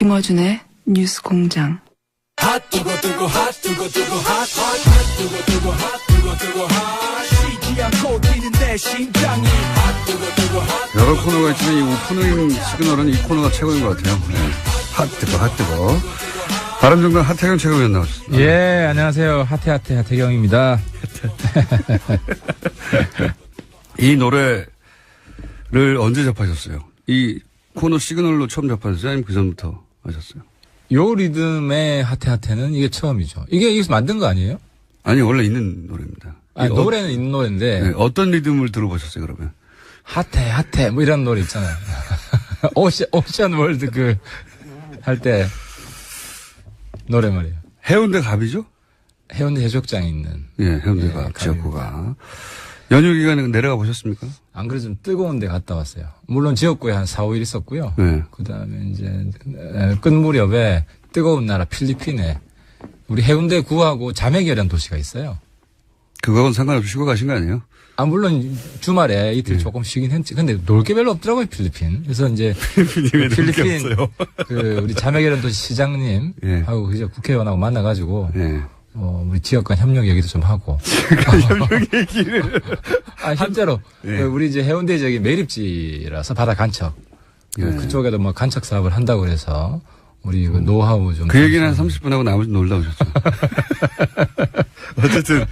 김어준의 뉴스 공장. 여러 코너가 있지만 이 오프닝 시그널은 이 코너가 최고인 것 같아요. 네. 핫 뜨거. 바른정당 하태경 최고위원 나오셨습니다. 예, 안녕하세요. 하태경입니다. 이 노래를 언제 접하셨어요? 이 코너 시그널로 처음 접하셨어요? 아니면 그 전부터 하셨어요? 요 리듬의 하태는 이게 처음이죠. 이게 여기서 만든 거 아니에요? 아니, 원래 있는 노래입니다. 아니, 노래는 있는 노래인데. 네, 어떤 리듬을 들어보셨어요, 그러면? 하태, 뭐 이런 노래 있잖아요. 오션 월드 할 때 노래 말이에요. 해운대 갑이죠? 해운대 해수욕장에 있는. 예, 해운대 갑 지역구가. 연휴 기간에 내려가 보셨습니까? 안 그래도 좀 뜨거운 데 갔다 왔어요. 물론 지역구에 한 4, 5일 있었고요. 네. 그 다음에 이제 끝 무렵에 뜨거운 나라 필리핀에 우리 해운대 구하고 자매결연 도시가 있어요. 그거하고는 상관없이 쉬고 가신 거 아니에요? 아, 물론 주말에 이틀 조금 쉬긴 했지. 근데 놀 게 별로 없더라고요, 필리핀. 그래서 이제 필리핀 우리 자매결연 도시 시장님 하고 그저 국회의원하고 만나가지고 우리 지역 간 협력 얘기도 좀 하고. 협력 얘기를. 아, 실제로 우리 이제 해운대 지역이 매립지라서 바다 간척. 그쪽에도 뭐 간척 사업을 한다고 그래서 우리 노하우 좀. 그 얘기는 한 30분 하고 나머지 놀다 오셨죠. 어쨌든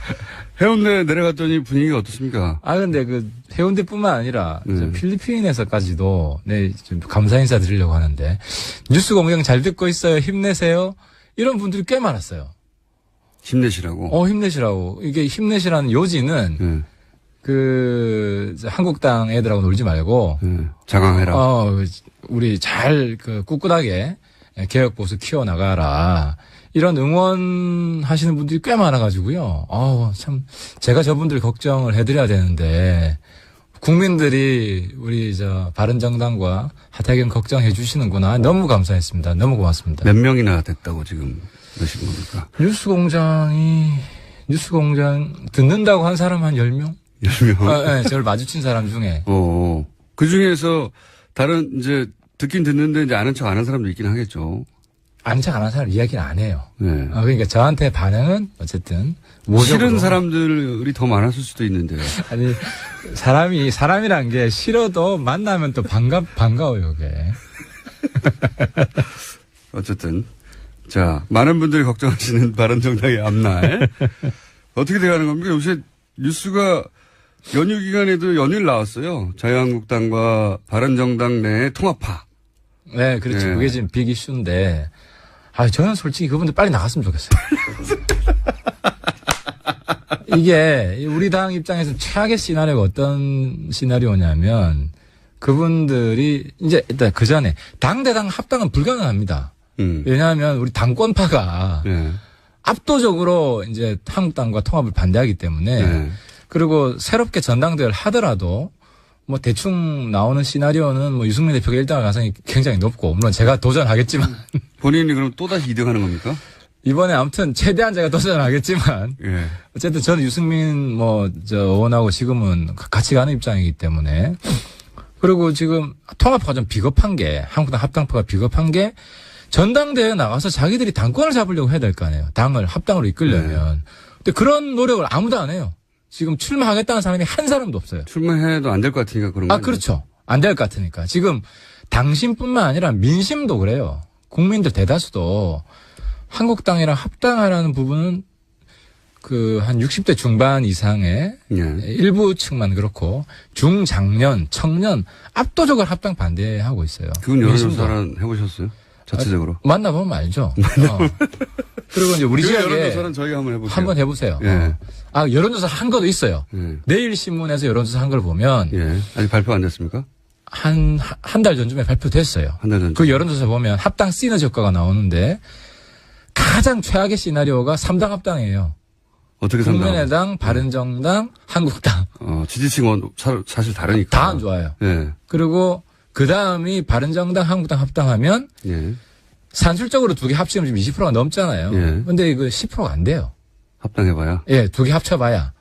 해운대 내려갔더니 분위기가 어떻습니까? 아, 근데 해운대뿐만 아니라 필리핀에서까지도 좀 감사 인사 드리려고 하는데 뉴스 공장 잘 듣고 있어요. 힘내세요. 이런 분들이 꽤 많았어요. 힘내시라고? 힘내시라고. 이게 힘내시라는 요지는 한국당 애들하고 놀지 말고 자강해라. 우리 잘 꿋꿋하게 개혁 보수 키워나가라. 이런 응원하시는 분들이 꽤 많아가지고요. 참 제가 저분들 걱정을 해드려야 되는데 국민들이 우리 바른정당과 하태경 걱정해 주시는구나. 너무 감사했습니다. 너무 고맙습니다. 몇 명이나 됐다고 지금 그러신 겁니까? 뉴스공장 듣는다고 한 사람 한 10명? 10명? 네, 저를 마주친 사람 중에. 그 중에서 다른 이제 듣긴 듣는데 이제 아는 척 안 한 사람도 있긴 하겠죠. 아는 척 안 한 사람 이야기는 안 해요. 네. 그러니까 저한테 반응은 어쨌든 싫은 사람들이 더 많았을 수도 있는데요. 아니, 사람이란 게 싫어도 만나면 또 반가워요, 그게. 어쨌든. 자, 많은 분들이 걱정하시는 바른정당의 앞날. 어떻게 돼가는 겁니까? 요새 뉴스가 연휴 기간에도 연일 나왔어요. 자유한국당과 바른정당 내 통합파. 네, 그렇죠. 그게 지금 빅 이슈인데. 저는 솔직히 그분들 빨리 나갔으면 좋겠어요. 이게 우리 당 입장에서 최악의 시나리오가 어떤 시나리오냐면 그분들이 이제 일단 그 전에 당대당 합당은 불가능합니다. 왜냐하면 우리 당권파가 압도적으로 이제 한국당과 통합을 반대하기 때문에 그리고 새롭게 전당대회를 하더라도 뭐 대충 나오는 시나리오는 뭐 유승민 대표가 1등할 가능성이 굉장히 높고 물론 제가 도전하겠지만 본인이 그럼 또다시 2등하는 겁니까? 이번에 아무튼 최대한 제가 도전을 하겠지만 어쨌든 저는 유승민 의원하고 지금은 같이 가는 입장이기 때문에 그리고 지금 통합파가 좀 비겁한 게 한국당 합당파가 비겁한 게 전당대회에 나가서 자기들이 당권을 잡으려고 해야 될 거 아니에요. 당을 합당으로 이끌려면. 근데 그런 노력을 아무도 안 해요. 지금 출마하겠다는 사람이 한 사람도 없어요. 출마해도 안 될 것 같으니까 그런 거예요. 그렇죠. 안 될 것 같으니까. 지금 당신뿐만 아니라 민심도 그래요. 국민들 대다수도 한국당이랑 합당하라는 부분은 한 60대 중반 이상의 일부 층만 그렇고 중장년, 청년 압도적으로 합당 반대하고 있어요. 그건 여론조사는 해보셨어요? 자체적으로. 만나보면 알죠. 그리고 이제 우리 지역에 여론조사는 저희가 한번 해보세요. 한번 해보세요. 여론조사 한 것도 있어요. 내일 신문에서 여론조사 한 걸 보면 아직 발표 안 됐습니까? 한 달 전쯤에 발표됐어요. 한 달 전. 그 여론조사 보면 합당 시너지 효과가 나오는데 가장 최악의 시나리오가 3당 합당이에요. 어떻게 국민의당, 바른정당, 한국당. 지지층은 사실 다르니까. 다 안 좋아요. 그리고 그 다음이 바른정당, 한국당 합당하면 산술적으로 두 개 합치면 지금 20%가 넘잖아요. 근데 이거 10%가 안 돼요. 합당해봐야? 두 개 합쳐봐야.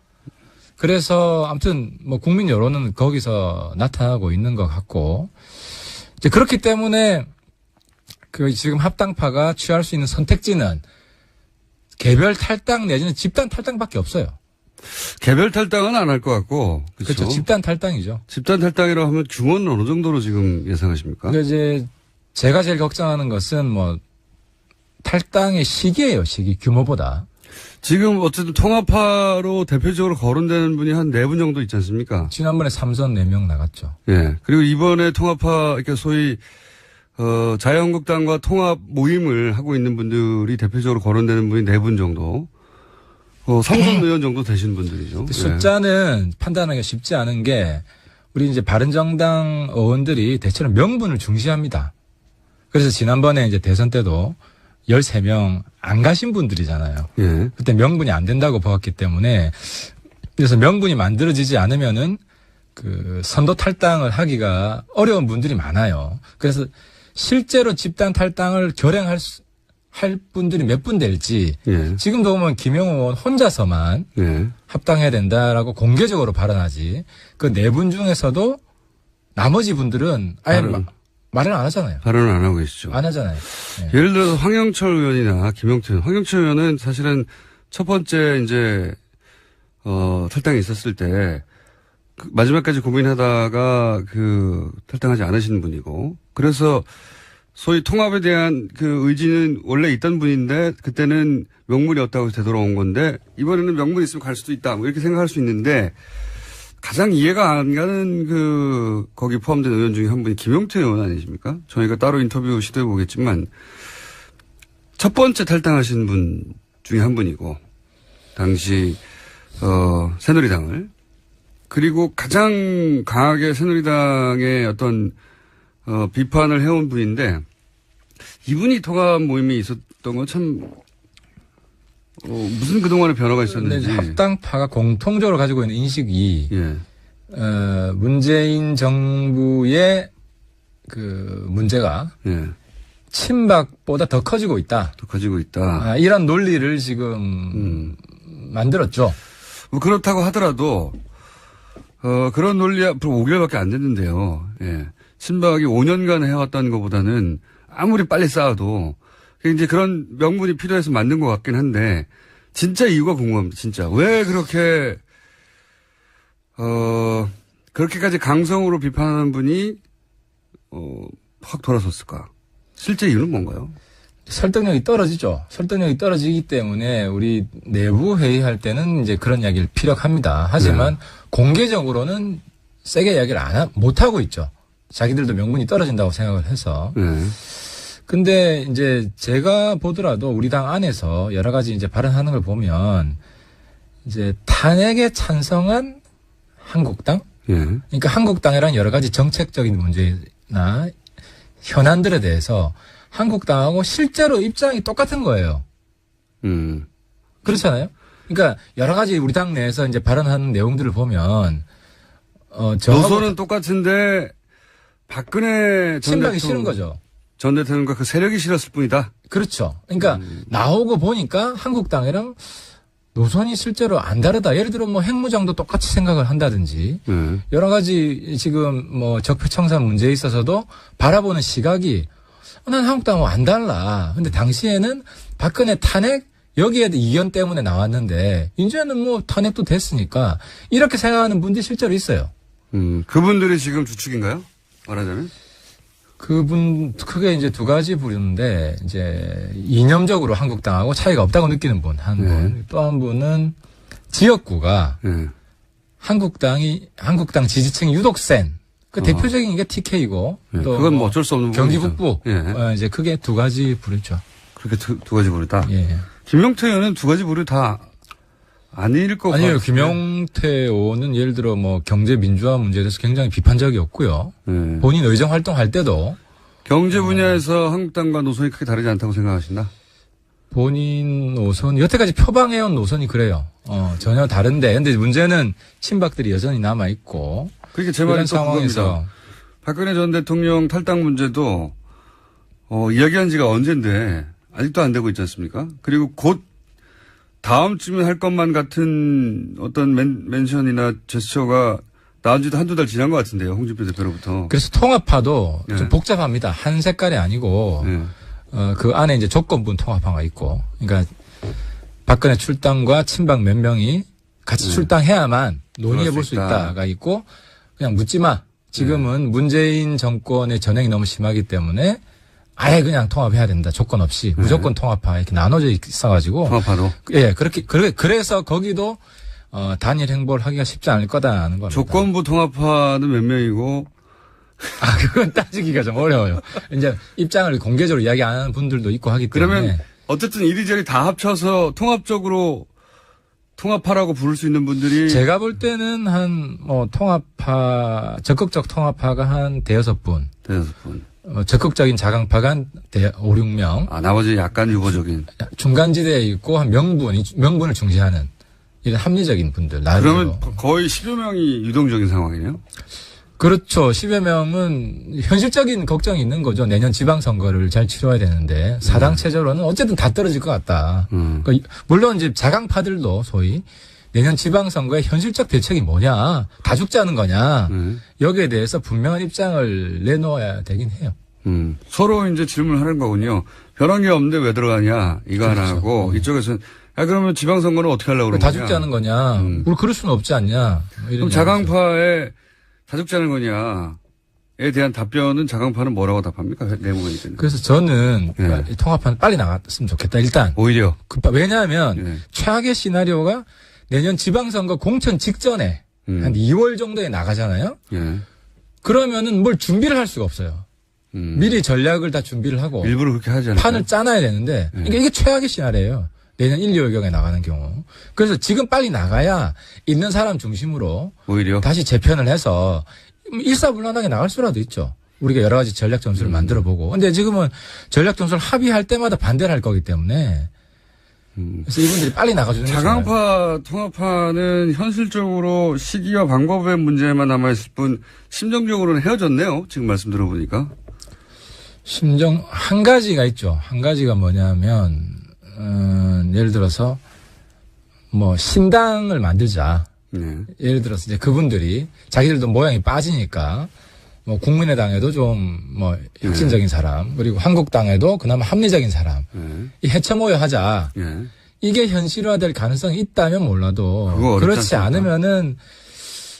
그래서 아무튼 뭐 국민 여론은 거기서 나타나고 있는 것 같고 이제 그렇기 때문에 그 지금 합당파가 취할 수 있는 선택지는 개별 탈당 내지는 집단 탈당밖에 없어요. 개별 탈당은 안 할 것 같고. 그렇죠. 집단 탈당이죠. 집단 탈당이라고 하면 규모는 어느 정도로 지금 예상하십니까? 그러니까 이제 제가 제일 걱정하는 것은 뭐 탈당의 시기예요. 시기 규모보다. 지금 어쨌든 통합파로 대표적으로 거론되는 분이 한 4분 정도 있지 않습니까? 지난번에 3선 4명 나갔죠. 예. 그리고 이번에 통합파, 그러니까 소위, 자유한국당과 통합 모임을 하고 있는 분들이 대표적으로 거론되는 분이 4분 정도. 3선 의원 정도 되신 분들이죠. 숫자는 판단하기가 쉽지 않은 게 우리 이제 바른정당 의원들이 대체로 명분을 중시합니다. 그래서 지난번에 이제 대선 때도 13명 안 가신 분들이잖아요. 예. 그때 명분이 안 된다고 보았기 때문에 그래서 명분이 만들어지지 않으면은 그 선도 탈당을 하기가 어려운 분들이 많아요. 그래서 실제로 집단 탈당을 할 분들이 몇 분 될지 예. 지금도 보면 김영호 의원 혼자서만 예. 합당해야 된다라고 공개적으로 발언하지 그 4분 중에서도 나머지 분들은 아예 말을 안 하잖아요. 발언을 안 하고 계시죠. 안 하잖아요. 네. 예를 들어서 황영철 의원이나 김영태 의원. 황영철 의원은 사실은 첫 번째 이제, 탈당이 있었을 때 마지막까지 고민하다가 탈당하지 않으신 분이고 그래서 소위 통합에 대한 그 의지는 원래 있던 분인데 그때는 명분이 없다고 되돌아온 건데 이번에는 명분이 있으면 갈 수도 있다. 뭐 이렇게 생각할 수 있는데 가장 이해가 안 가는 거기 포함된 의원 중에 한 분이 김용태 의원 아니십니까? 저희가 따로 인터뷰 시도해 보겠지만 첫 번째 탈당하신 분 중에 한 분이고 당시, 새누리당을 그리고 가장 강하게 새누리당의 어떤 비판을 해온 분인데 이분이 통합 모임이 있었던 건 참 무슨 그동안의 변화가 있었는지. 합당파가 공통적으로 가지고 있는 인식이 예. 문재인 정부의 그 문제가 예. 친박보다 더 커지고 있다. 더 커지고 있다. 이런 논리를 지금 만들었죠. 뭐 그렇다고 하더라도 그런 논리 앞으로 5개월밖에 안 됐는데요. 예. 친박이 5년간 해왔다는 것보다는 아무리 빨리 쌓아도 이제 그런 명분이 필요해서 만든 것 같긴 한데 진짜 이유가 궁금합니다. 진짜 왜 그렇게 그렇게까지 강성으로 비판하는 분이 확 돌아섰을까? 실제 이유는 뭔가요? 설득력이 떨어지죠. 설득력이 떨어지기 때문에 우리 내부 회의할 때는 이제 그런 이야기를 피력합니다. 하지만 네. 공개적으로는 세게 이야기를 못 하고 있죠. 자기들도 명분이 떨어진다고 생각을 해서. 근데 이제 제가 보더라도 우리 당 안에서 여러 가지 이제 발언하는 걸 보면 이제 탄핵에 찬성한 한국당? 그러니까 한국당이란 여러 가지 정책적인 문제나 현안들에 대해서 한국당하고 실제로 입장이 똑같은 거예요. 그렇잖아요? 그러니까 여러 가지 우리 당 내에서 이제 발언하는 내용들을 보면 노선은 똑같은데 박근혜 전 친박이 싫은 거죠. 전 대통령과 그 세력이 싫었을 뿐이다. 그렇죠. 그러니까 나오고 보니까 한국당이랑 노선이 실제로 안 다르다. 예를 들어 뭐 핵무장도 똑같이 생각을 한다든지 여러 가지 지금 뭐 적폐청산 문제에 있어서도 바라보는 시각이 난 한국당하고 안 달라. 근데 당시에는 박근혜 탄핵 여기에도 이견 때문에 나왔는데 이제는 뭐 탄핵도 됐으니까 이렇게 생각하는 분들이 실제로 있어요. 그분들이 지금 주축인가요? 말하자면? 그분 크게 이제 두 가지 부류인데 이제 이념적으로 한국당하고 차이가 없다고 느끼는 분 한 분, 또 한 분은 지역구가 한국당 지지층이 유독 센. 그 대표적인 게 TK고 또 그건 뭐 어쩔 수 없는 경기 북부 이제 크게 두 가지 부류죠. 그렇게 두 가지 부류다. 예. 김용태 의원은 두 가지 부류 다 아닐 것 같아요. 아니요. 김용태 의원은 예를 들어 뭐 경제 민주화 문제에 대해서 굉장히 비판적이었고요. 본인 의정 활동할 때도 경제 분야에서 한국당과 노선이 크게 다르지 않다고 생각하신다? 본인 노선 여태까지 표방해온 노선이 그래요. 전혀 다른데 근데 문제는 친박들이 여전히 남아 있고. 그러니까 제 말은 또 그겁니다. 박근혜 전 대통령 탈당 문제도 이야기한 지가 언젠데 아직도 안 되고 있지 않습니까? 그리고 곧 다음 주면 할 것만 같은 어떤 멘션이나 제스처가 나온 지도 한두 달 지난 것 같은데요. 홍준표 대표로부터. 그래서 통합파도 좀 복잡합니다. 한 색깔이 아니고 그 안에 이제 조건부 통합파가 있고, 그러니까 박근혜 출당과 친박 몇 명이 같이 출당해야만 논의해 볼 수 있다가 있고, 그냥 묻지 마. 지금은 문재인 정권의 전횡이 너무 심하기 때문에 아예 그냥 통합해야 된다. 조건 없이 무조건 통합파 이렇게 나눠져 있어가지고. 통합파로. 예, 그래서 거기도 단일 행보를 하기가 쉽지 않을 거다라는 겁니다. 조건부 통합파는 몇 명이고. 그건 따지기가 좀 어려워요. 이제 입장을 공개적으로 이야기 안 하는 분들도 있고 하기 때문에. 그러면 어쨌든 이리저리 다 합쳐서 통합적으로 통합파라고 부를 수 있는 분들이. 제가 볼 때는 통합파, 적극적 통합파가 한 대여섯 분. 적극적인 자강파가 한 5, 6명. 나머지 약간 유보적인. 중간지대에 있고 한 명분을 중시하는 이런 합리적인 분들. 그러면 거의 10여 명이 유동적인 상황이네요? 그렇죠. 10여 명은 현실적인 걱정이 있는 거죠. 내년 지방선거를 잘 치러야 되는데 사당 체제로는 어쨌든 다 떨어질 것 같다. 그러니까 물론 이제 자강파들도 소위 내년 지방선거의 현실적 대책이 뭐냐, 다 죽자는 거냐, 여기에 대해서 분명한 입장을 내놓아야 되긴 해요. 서로 이제 질문하는 거군요. 변한 게 없는데 왜 들어가냐, 이거 그렇죠. 하나 하고, 이쪽에서는, 그러면 지방선거는 어떻게 하려고 그러는 거냐. 다 죽자는 거냐, 우리 그럴 수는 없지 않냐. 그럼 자강파에 다 죽자는 거냐에 대한 답변은 자강파는 뭐라고 답합니까? 내무원이 때는. 그래서 저는 통합파는 빨리 나갔으면 좋겠다, 일단. 오히려. 왜냐하면 최악의 시나리오가 내년 지방선거 공천 직전에 한 2월 정도에 나가잖아요. 그러면은 뭘 준비를 할 수가 없어요. 미리 전략을 다 준비를 하고 일부러 그렇게 하지 않아요. 판을 짜놔야 되는데 이게 최악의 시나리오예요. 내년 1, 2월경에 나가는 경우. 그래서 지금 빨리 나가야 있는 사람 중심으로 오히려 다시 재편을 해서 일사불란하게 나갈 수라도 있죠. 우리가 여러 가지 전략 점수를 만들어보고. 근데 지금은 전략 점수를 합의할 때마다 반대를 할 거기 때문에 그래서 이분들이 빨리 나가주는 게 자강파, 통합파는 현실적으로 시기와 방법의 문제만 남아있을 뿐 심정적으로는 헤어졌네요. 지금 말씀 들어보니까. 한 가지가 있죠. 한 가지가 뭐냐면 예를 들어서 신당을 만들자. 예를 들어서 이제 그분들이 자기들도 모양이 빠지니까 국민의당에도 좀 혁신적인 사람, 그리고 한국당에도 그나마 합리적인 사람, 이 해체 모여 하자. 이게 현실화될 가능성이 있다면 몰라도 그렇지 않으면은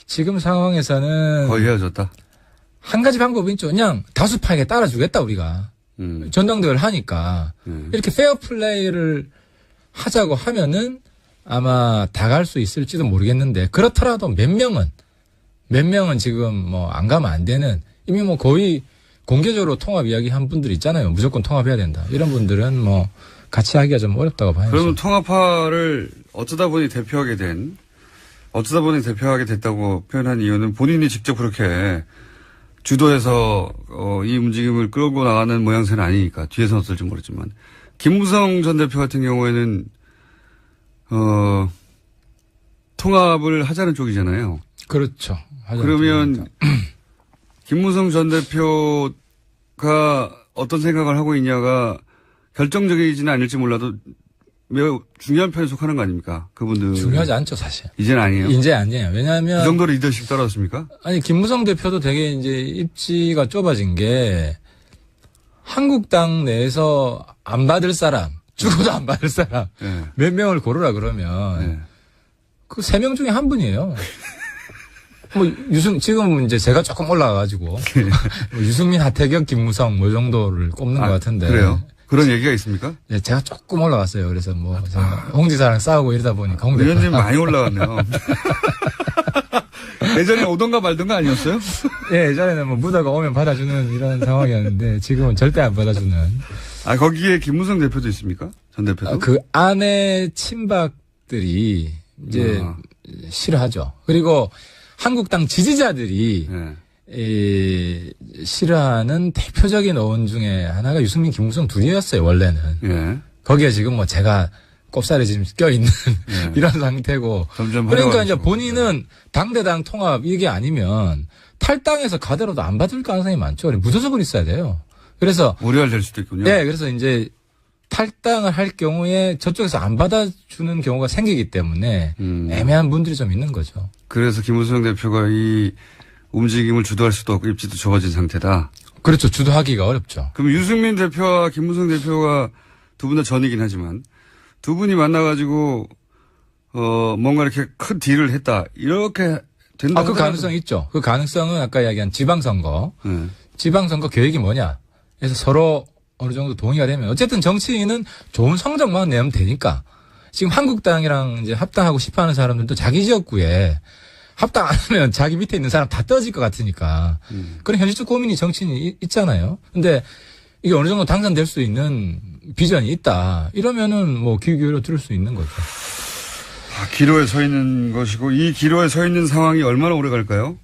지금 상황에서는 거의 헤어졌다. 한 가지 방법이 있죠. 그냥 다수파에게 따라주겠다 우리가. 전당대회를 하니까 이렇게 페어플레이를 하자고 하면은 아마 다 갈 수 있을지도 모르겠는데, 그렇더라도 몇 명은 지금 안 가면 안 되는, 이미 거의 공개적으로 통합 이야기 한 분들 있잖아요. 무조건 통합해야 된다. 이런 분들은 같이 하기가 좀 어렵다고 봐야죠. 그러면 통합파를 어쩌다 보니 대표하게 됐다고 표현한 이유는 본인이 직접 그렇게 주도해서 이 움직임을 끌고 나가는 모양새는 아니니까, 뒤에서는 어떨지 모르지만. 김무성 전 대표 같은 경우에는 통합을 하자는 쪽이잖아요. 그렇죠. 그러면 김무성 전 대표가 어떤 생각을 하고 있냐가 결정적이지는 않을지 몰라도 매우 중요한 편에 속하는 거 아닙니까? 그분들. 중요하지 않죠, 사실. 이제는 아니에요. 이제 아니에요. 왜냐하면. 그 정도로 리더십 떨어졌습니까? 아니, 김무성 대표도 되게 이제 입지가 좁아진 게, 한국당 내에서 안 받을 사람, 죽어도 안 받을 사람, 몇 명을 고르라 그러면, 그 3명 중에 한 분이에요. 지금 이제 제가 조금 올라가가지고, 유승민, 하태경, 김무성 이 정도를 꼽는 것 같은데. 그래요? 그런 얘기가 있습니까? 네, 제가 조금 올라갔어요. 그래서 홍 지사랑 싸우고 이러다 보니까 홍 대표. 의원님 많이 올라갔네요. 예전에 오던가 말던가 아니었어요? 예, 예전에는 무더가 오면 받아주는 이런 상황이었는데 지금은 절대 안 받아주는. 거기에 김무성 대표도 있습니까? 전 대표도? 그 안에 친박들이 이제 싫어하죠. 그리고 한국당 지지자들이 싫어하는 대표적인 어원 중에 하나가 유승민, 김무성 둘이었어요, 원래는. 거기에 지금 제가 꼽살에 지금 껴있는 이런 상태고. 그러니까 이제 본인은 당대당 통합 이게 아니면 탈당해서 가더라도 안 받을 가능성이 많죠. 무소속은 있어야 돼요. 그래서. 무리할 될 수도 있군요. 네, 그래서 이제 탈당을 할 경우에 저쪽에서 안 받아주는 경우가 생기기 때문에 애매한 분들이 좀 있는 거죠. 그래서 김무성 대표가 이 움직임을 주도할 수도 없고 입지도 좁아진 상태다. 그렇죠. 주도하기가 어렵죠. 그럼 유승민 대표와 김무성 대표가 두 분 다 전이긴 하지만 두 분이 만나가지고 뭔가 이렇게 큰 딜을 했다 이렇게 된다. 그 가능성 있죠. 그 가능성은 아까 이야기한 지방선거. 지방선거 계획이 뭐냐. 그래서 서로 어느 정도 동의가 되면 어쨌든 정치인은 좋은 성적만 내면 되니까 지금 한국당이랑 이제 합당하고 싶어 하는 사람들도 자기 지역구에 합당 안 하면 자기 밑에 있는 사람 다 떨어질 것 같으니까 그런 현실적 고민이 정치인이 있잖아요. 근데 이게 어느 정도 당선될 수 있는 비전이 있다. 이러면은 뭐 귀 기울여 들을 수 있는 거죠. 기로에 서 있는 것이고 이 기로에 서 있는 상황이 얼마나 오래 갈까요?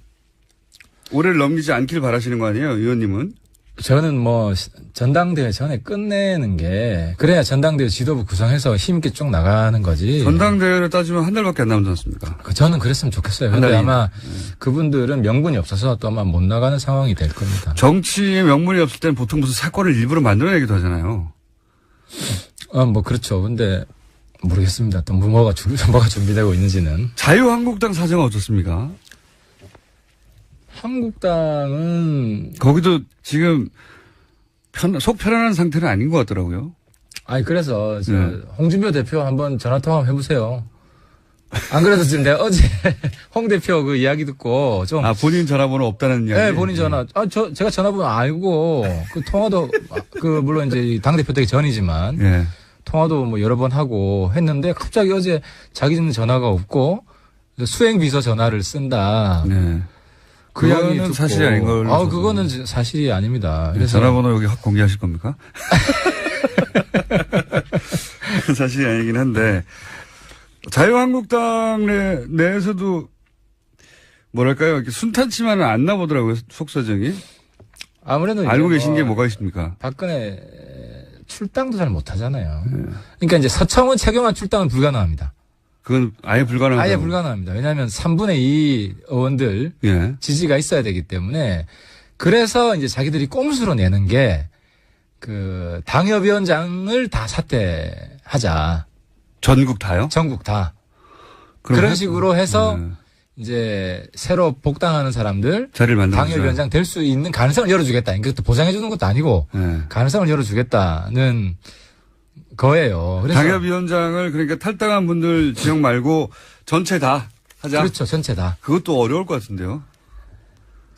올해를 넘기지 않길 바라시는 거 아니에요, 의원님은? 저는 뭐 전당대회 전에 끝내는 게 그래야 전당대회 지도부 구성해서 힘있게 쭉 나가는 거지. 전당대회를 따지면 한 달밖에 안 남지 않습니까? 저는 그랬으면 좋겠어요. 그런데 아마 그분들은 명분이 없어서 또 아마 못 나가는 상황이 될 겁니다. 정치에 명분이 없을 때는 보통 무슨 사건을 일부러 만들어내기도 하잖아요. 뭐 그렇죠. 근데 모르겠습니다. 또 뭐가 준비되고 있는지는. 자유한국당 사정은 어떻습니까? 한국당은 거기도 지금 속 편안한 상태는 아닌 것 같더라고요. 그래서 홍준표 대표 한번 전화 통화 해보세요. 안 그래도 지금 내가 어제 홍 대표 그 이야기 듣고 좀 본인 전화번호 없다는 이야기. 네, 본인 전화. 제가 전화번호 알고 그 통화도 물론 이제 당 대표 되기 전이지만 예. 통화도 뭐 여러 번 하고 했는데 갑자기 어제 자기는 전화가 없고 수행 비서 전화를 쓴다. 네. 그 이야기는 사실이 아닌 걸. 그거는 사실이 아닙니다. 그래서 전화번호 여기 확 공개하실 겁니까? 사실이 아니긴 한데 자유한국당 내에서도 뭐랄까요, 이렇게 순탄치만은 안 나보더라고요, 속사정이. 아무래도 알고 계신 게 뭐가 있습니까? 박근혜 출당도 잘 못하잖아요. 그러니까 이제 서청원, 최경환 출당은 불가능합니다. 그건 아예 불가능하다. 아예 불가능합니다. 왜냐하면 3분의 2 의원들 지지가 있어야 되기 때문에 그래서 이제 자기들이 꼼수로 내는 게 그 당협위원장을 다 사퇴하자. 전국 다요? 전국 다. 그런 식으로 해서 이제 새로 복당하는 사람들 자리를 만들어 당협위원장 될 수 있는 가능성을 열어주겠다. 그것도 보장해 주는 것도 아니고 가능성을 열어주겠다는 거예요. 그래서 당협위원장을 그러니까 탈당한 분들 지역 말고 전체 다 하자. 그렇죠. 전체 다. 그것도 어려울 것 같은데요.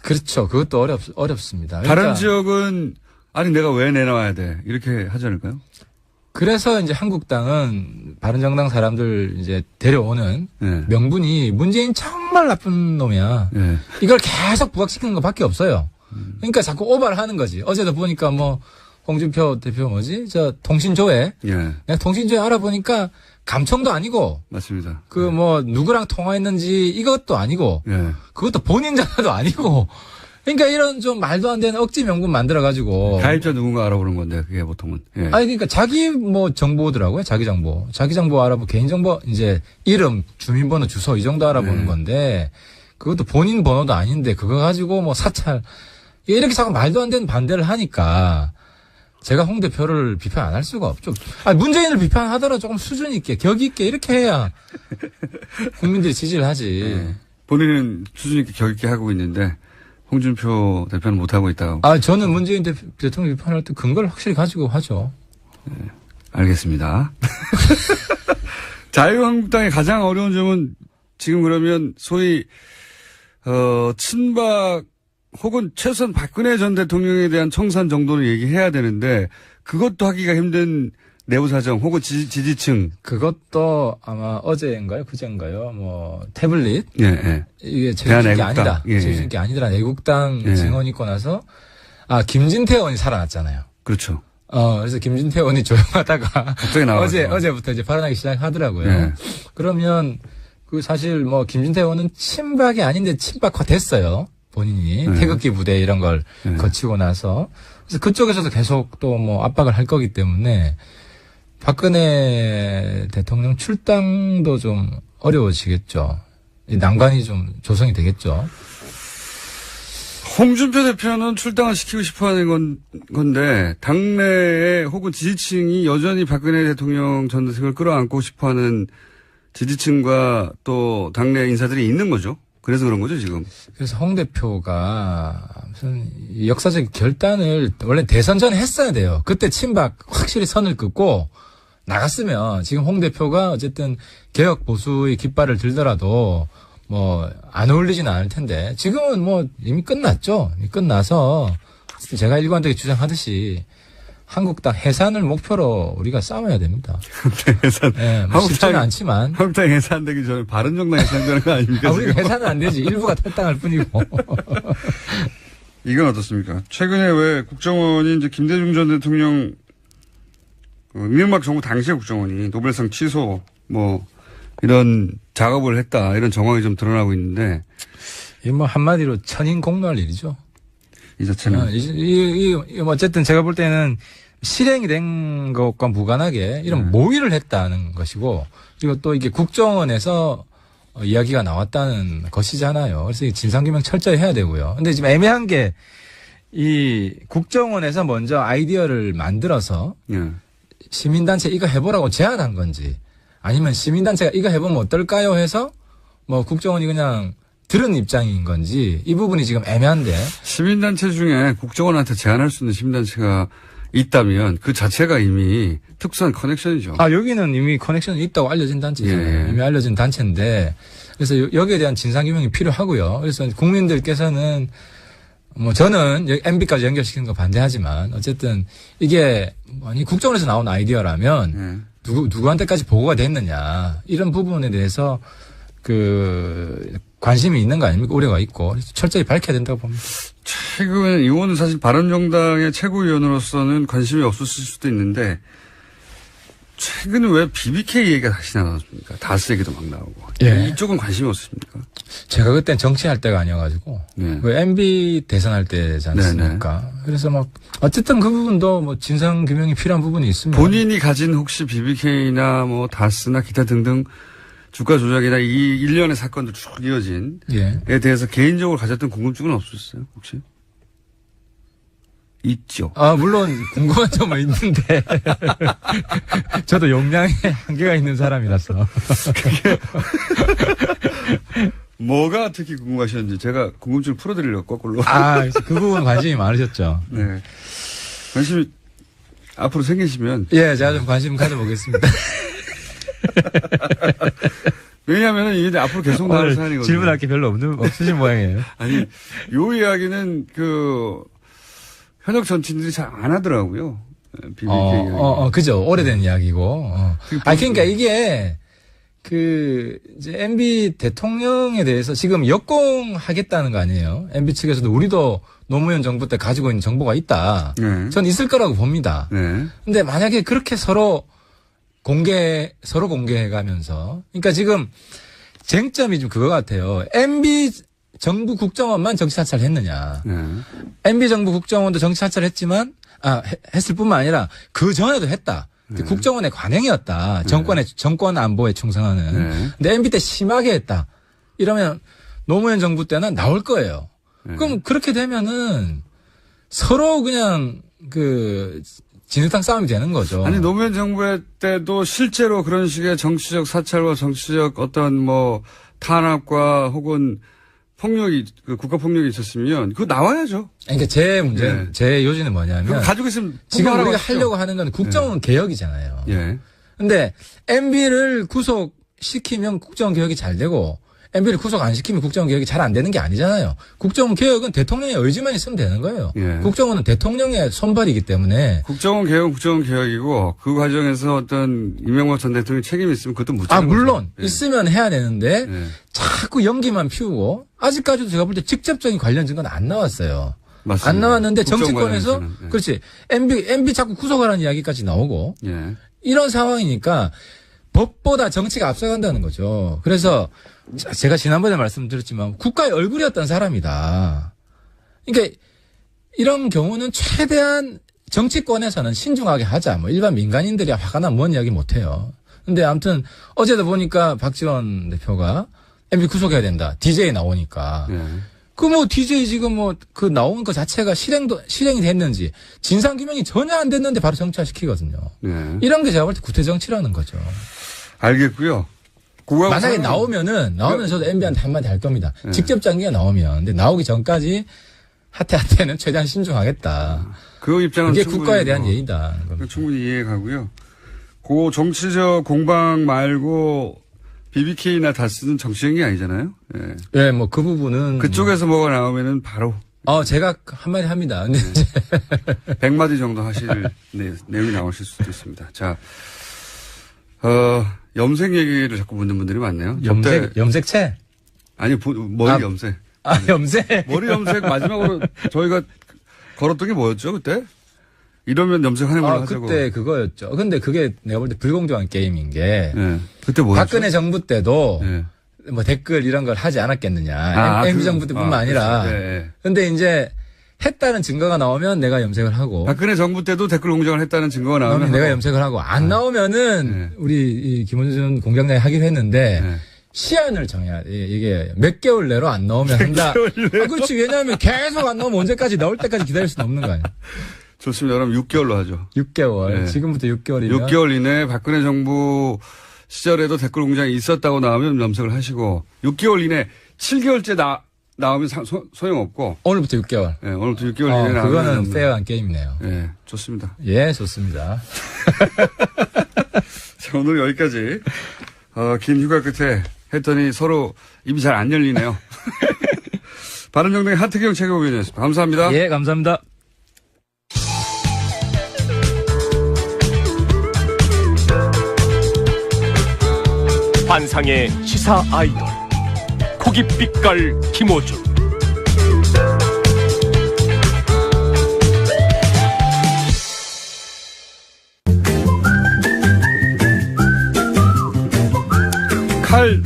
그렇죠. 그것도 어렵습니다. 다른 그러니까 지역은 아니 내가 왜 내놔야 돼 이렇게 하지 않을까요? 그래서 이제 한국당은 바른정당 사람들 이제 데려오는 명분이 문재인 정말 나쁜 놈이야. 이걸 계속 부각시키는 것밖에 없어요. 그러니까 자꾸 오바를 하는 거지. 어제도 보니까 뭐 홍준표 대표 저 통신조회. 내가 통신조회 알아보니까 감청도 아니고. 맞습니다. 누구랑 통화했는지 이것도 아니고. 그것도 본인 전화도 아니고. 그러니까 이런 좀 말도 안 되는 억지 명분 만들어가지고. 가입자 누군가 알아보는 건데, 그게 보통은. 그러니까 자기 정보더라고요. 자기 정보. 자기 정보 알아보고 개인정보, 이제 이름, 주민번호, 주소 이 정도 알아보는 건데, 그것도 본인 번호도 아닌데, 그거 가지고 사찰. 이렇게 자꾸 말도 안 되는 반대를 하니까, 제가 홍 대표를 비판 안 할 수가 없죠. 문재인을 비판하더라도 조금 수준 있게, 격 있게 이렇게 해야 국민들이 지지를 하지. 본인은 수준 있게 격 있게 하고 있는데, 홍준표 대표는 못하고 있다고. 저는 문재인 대통령 비판할 때 근거를 확실히 가지고 하죠. 알겠습니다. 자유한국당의 가장 어려운 점은 지금 그러면 소위, 친박 혹은 최소한 박근혜 전 대통령에 대한 청산 정도는 얘기해야 되는데 그것도 하기가 힘든 내부 사정 혹은 지지층. 그것도 아마 어제인가요? 그제인가요? 태블릿. 이게 제주신 게 아니다. 제주신 게 아니더라. 애국당 증언 있고 나서 김진태 의원이 살아났잖아요. 그렇죠. 그래서 김진태 의원이 조용하다가 갑자기 나와서 어제부터 이제 발언하기 시작하더라고요. 그러면 사실 김진태 의원은 친박이 아닌데 친박화 됐어요. 본인이 태극기 부대 이런 걸 거치고 나서. 그래서 그쪽에서도 계속 또 압박을 할 거기 때문에 박근혜 대통령 출당도 좀 어려워지겠죠. 난관이 좀 조성이 되겠죠. 홍준표 대표는 출당을 시키고 싶어 하는 건데, 당내에 혹은 지지층이 여전히 박근혜 대통령 전대승을 끌어안고 싶어 하는 지지층과 또 당내 인사들이 있는 거죠. 그래서 그런 거죠, 지금. 그래서 홍 대표가 무슨 역사적 결단을 원래 대선 전에 했어야 돼요. 그때 친박 확실히 선을 긋고 나갔으면 지금 홍 대표가 어쨌든 개혁 보수의 깃발을 들더라도 뭐 안 어울리지는 않을 텐데 지금은 뭐 이미 끝났죠. 이미 끝나서 제가 일관되게 주장하듯이 한국당 해산을 목표로 우리가 싸워야 됩니다. 해산. 네, 뭐 쉽지는 않지만. 한국당 해산되기 전에 바른정당 해산되는 거 아닙니까? 우리는 해산은 안 되지. 일부가 탈당할 뿐이고. 이건 어떻습니까? 최근에 왜 국정원이 이제 김대중 전 대통령 이명박 정부 당시의 국정원이 노벨상 취소 뭐 이런 작업을 했다 이런 정황이 좀 드러나고 있는데 이 뭐 한마디로 천인공노할 일이죠. 이 자체는 어쨌든 제가 볼 때는 실행이 된 것과 무관하게 이런 모의를 했다는 것이고 그리고 또 이게 국정원에서 이야기가 나왔다는 것이잖아요. 그래서 이 진상규명 철저히 해야 되고요. 근데 지금 애매한 게 이 국정원에서 먼저 아이디어를 만들어서 시민단체 이거 해보라고 제안한 건지 아니면 시민단체가 이거 해보면 어떨까요 해서 뭐 국정원이 그냥 들은 입장인 건지 이 부분이 지금 애매한데. 시민단체 중에 국정원한테 제안할 수 있는 시민단체가 있다면 그 자체가 이미 특수한 커넥션이죠. 아, 여기는 이미 커넥션이 있다고 알려진 단체잖아요. 예. 이미 알려진 단체인데 그래서 여기에 대한 진상규명이 필요하고요. 그래서 국민들께서는 뭐 저는 MB까지 연결시키는 거 반대하지만 어쨌든 이게 아니 국정원에서 나온 아이디어라면 누구한테까지 보고가 됐느냐 이런 부분에 대해서 관심이 있는 거 아닙니까? 우려가 있고 그래서 철저히 밝혀야 된다고 봅니다. 최근 이거는 사실 바른정당의 최고위원으로서는 관심이 없었을 수도 있는데 최근에 왜 BBK 얘기가 다시 나왔습니까? 다스 얘기도 막 나오고. 예. 이쪽은 관심이 없으십니까? 제가 그땐 정치할 때가 아니어가지고 그 MB 대선할 때지 않습니까? 네네. 그래서 막 어쨌든 그 부분도 뭐 진상 규명이 필요한 부분이 있습니다. 본인이 가진 혹시 BBK나 뭐 다스나 기타 등등 주가 조작이나 이 일련의 사건들 쭉 이어진 에 대해서 개인적으로 가졌던 궁금증은 없었어요, 혹시? 있죠. 아, 물론 궁금한 점은 있는데 저도 용량에 한계가 있는 사람이라서. 뭐가 특히 궁금하셨는지 제가 궁금증을 풀어드리려고 거꾸로. 아, 그 부분 관심이 많으셨죠. 네. 관심이 앞으로 생기시면. 예, 제가 좀 관심 가져보겠습니다. 왜냐하면 이게 앞으로 계속 나올 사안이거든요. 질문할 게 별로 없으신 모양이에요. 아니, 요 이야기는 현역 정치인들이 잘 안 하더라고요. BBK 이야기. 그죠. 오래된 이야기고. 그러니까 이게 이제 MB 대통령에 대해서 지금 역공하겠다는 거 아니에요. MB 측에서도 우리도 노무현 정부 때 가지고 있는 정보가 있다. 네. 전 있을 거라고 봅니다. 네. 근데 만약에 그렇게 서로 공개해가면서. 그러니까 지금 쟁점이 좀 그거 같아요. MB 정부 국정원만 정치 사찰을 했느냐. MB 정부 국정원도 정치 사찰을 했지만, 했을 뿐만 아니라 그 전에도 했다. 국정원의 관행이었다. 정권 안보에 충성하는. 근데 MB 때 심하게 했다. 이러면 노무현 정부 때는 나올 거예요. 그럼 그렇게 되면은 서로 그냥 진흙탕 싸움이 되는 거죠. 아니, 노무현 정부 때도 실제로 그런 식의 정치적 사찰과 정치적 어떤 탄압과 혹은 국가폭력이 있었으면, 그거 나와야죠. 그러니까 제 요지는 뭐냐면. 가지고 있으면 지금 우리가 하려고 하는 건 국정원 개혁이잖아요. 예. 근데 MB를 구속시키면 국정원 개혁이 잘 되고, MB를 구속 안 시키면 국정원 개혁이 잘 안 되는 게 아니잖아요. 국정원 개혁은 대통령의 의지만 있으면 되는 거예요. 예. 국정원은 대통령의 손발이기 때문에. 국정원 개혁은 국정원 개혁이고 그 과정에서 어떤 이명박 전 대통령이 책임이 있으면 그것도 묻히는 거죠. 물론 있으면 해야 되는데 자꾸 연기만 피우고 아직까지도 제가 볼 때 직접적인 관련 증거는 안 나왔어요. 맞습니다. 안 나왔는데 정치권에서 그렇지 MB 자꾸 구속하라는 이야기까지 나오고 이런 상황이니까 법보다 정치가 앞서간다는 거죠. 그래서 제가 지난번에 말씀드렸지만 국가의 얼굴이었던 사람이다. 그러니까 이런 경우는 최대한 정치권에서는 신중하게 하자. 일반 민간인들이 화가 나면 뭔 이야기 못 해요. 근데 아무튼 어제도 보니까 박지원 대표가 MB 구속해야 된다. DJ 나오니까. DJ 지금 나온 거 자체가 실행이 됐는지 진상규명이 전혀 안 됐는데 바로 정치화시키거든요. 이런 게 제가 볼 때 구태정치라는 거죠. 알겠고요. 그거하고 만약에 상관은- 나오면 저도 MB한테 한마디 할 겁니다. 네. 직접 장기가 나오면. 근데 나오기 전까지 하태는 최대한 신중하겠다. 그 입장은 그게 충분히 국가에 대한 뭐 예의다. 충분히 이해가고요. 그 정치적 공방 말고 BBK나 다스는 정치적인 게 아니잖아요. 예. 예, 뭐 그 부분은. 그쪽에서 뭐가 나오면은 바로 제가 한마디 합니다. 근데 네. 100마디 정도 하실 내용이 나오실 수도 있습니다. 자, 염색 얘기를 자꾸 묻는 분들이 많네요. 염색체? 아니, 머리 아, 염색. 염색? 머리 염색 마지막으로 저희가 걸었던 게 뭐였죠, 그때? 이러면 염색하는 걸로 하자고. 그때 그거였죠. 근데 그게 내가 볼 때 불공정한 게임인 게. 예. 그때 뭐였죠? 박근혜 정부 때도 예. 뭐 댓글 이런 걸 하지 않았겠느냐. MB 정부 때뿐만 아니라. 그렇죠. 예. 근데 이제 했다는 증거가 나오면 내가 염색을 하고. 박근혜 정부 때도 댓글 공정을 했다는 증거가 나오면 내가 염색을 하고. 안 나오면은 우리 이 김원준 공장장이 하기로 했는데 네. 시한을 정해야 돼. 이게 몇 개월 내로 안 나오면 한다. 그렇지. 왜냐하면 계속 안 나오면 언제까지 나올 때까지 기다릴 수는 없는 거 아니야. 좋습니다. 그럼 6개월로 하죠. 6개월. 네. 지금부터 6개월이면. 6개월 이내에 박근혜 정부 시절에도 댓글 공장이 있었다고 나오면 염색을 하시고 6개월 이내 7개월째 나오면 소용없고 오늘부터 6개월. 예, 오늘부터 6개월 이내에 나오면 그거는 페어한 게임이네요. 예, 좋습니다. 예, 좋습니다. 자, 오늘 여기까지 긴 휴가 끝에 했더니 서로 입이 잘 안 열리네요. 바른정당의 하태경 최고위원이었습니다. 감사합니다. 예, 감사합니다. 환상의 시사 아이돌 고깃빛깔 김호준. 칼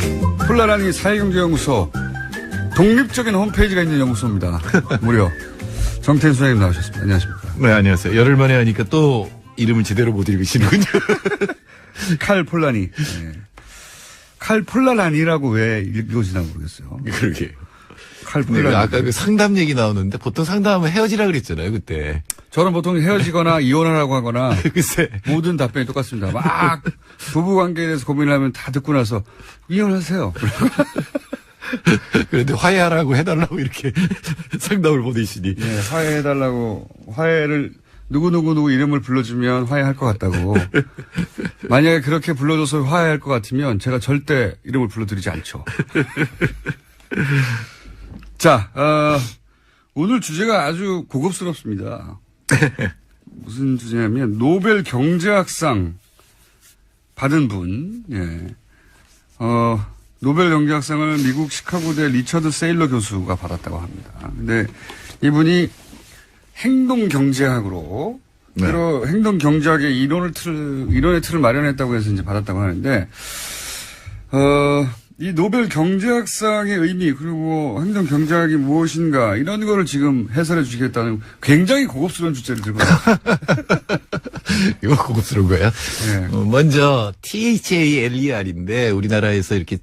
폴라라니 사회경제연구소 독립적인 홈페이지가 있는 연구소입니다. 무려 정태인 소장님 나오셨습니다. 안녕하십니까. 네, 안녕하세요. 열흘 만에 하니까 또 이름을 제대로 못 읽으시는군요. 칼 폴라니. 네. 칼 폴라라니라고 왜 읽어지나 모르겠어요. 그러게. 칼 네, 폴라라니. 아까 그 상담 얘기 나오는데 보통 상담하면 헤어지라 그랬잖아요, 그때. 저는 보통 헤어지거나 이혼하라고 하거나 글쎄. 모든 답변이 똑같습니다. 막 부부 관계에 대해서 고민을 하면 다 듣고 나서 이혼하세요. 그런데 화해하라고 해달라고 이렇게 상담을 보내시니. 네, 화해해달라고 화해를 누구 이름을 불러주면 화해할 것 같다고. 만약에 그렇게 불러줘서 화해할 것 같으면 제가 절대 이름을 불러드리지 않죠. 자, 오늘 주제가 아주 고급스럽습니다. 무슨 주제냐면 노벨 경제학상 받은 분, 예. 노벨 경제학상을 미국 시카고대 리처드 세일러 교수가 받았다고 합니다. 근데 이분이 행동 경제학으로 네. 여러 행동 경제학의 이론의 틀을 마련했다고 해서 이제 받았다고 하는데, 이 노벨 경제학상의 의미 그리고 행동 경제학이 무엇인가 이런 거를 지금 해설해 주시겠다는 굉장히 고급스러운 주제를 들고 왔습니다. 이거 고급스러운 거야? 네. 먼저 THALER인데 우리나라에서 이렇게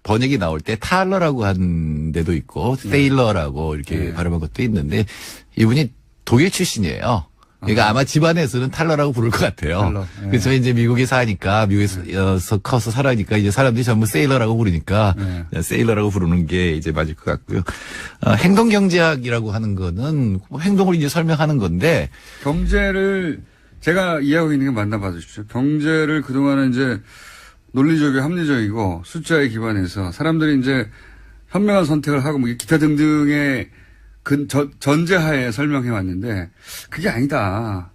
번역이 나올 때 탈러라고 한 데도 있고 세일러라고 이렇게 네. 발음한 것도 있는데 이분이 독일 출신이에요. 그러니까 아마 집안에서는 탈러라고 부를 것 같아요. 탈러. 네. 그래서 이제 미국에 사니까 미국에서 커서 살아니까 이제 사람들이 전부 세일러라고 부르니까 네. 세일러라고 부르는 게 이제 맞을 것 같고요. 행동 경제학이라고 하는 거는 행동을 이제 설명하는 건데 경제를 제가 이해하고 있는 게 맞나 봐주십시오. 경제를 그동안은 이제 논리적이고 합리적이고 숫자에 기반해서 사람들이 이제 현명한 선택을 하고 뭐 기타 등등의 전제하에 설명해 왔는데 그게 아니다.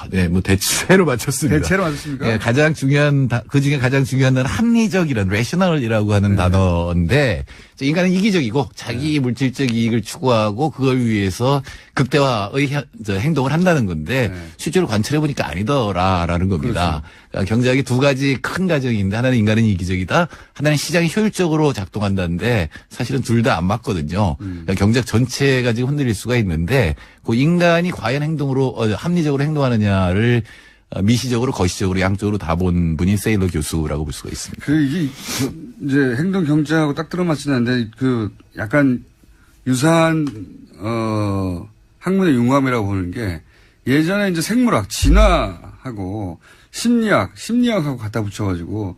네, 뭐 대체로 맞췄습니다. 대체로 맞습니까? 예, 가장 중요한 그 중에 가장 중요한 단어는 합리적이란 rational이라고 하는 단어인데 인간은 이기적이고 자기 물질적 이익을 추구하고 그걸 위해서 극대화의 행동을 한다는 건데 실제로 관찰해 보니까 아니더라라는 겁니다. 그러니까 경제학이 두 가지 큰 가정인데 하나는 인간은 이기적이다, 하나는 시장이 효율적으로 작동한다는데 사실은 둘 다 안 맞거든요. 그러니까 경제학 전체가 지금 흔들릴 수가 있는데 그 인간이 과연 행동으로 합리적으로 행동하느냐를 미시적으로 거시적으로 양쪽으로 다 본 분이 세일러 교수라고 볼 수가 있습니다. 이게 이제 행동 경제하고 딱 들어맞지는 않는데 약간 유사한 학문의 융합이라고 보는 게 예전에 이제 생물학 진화하고 심리학하고 갖다 붙여가지고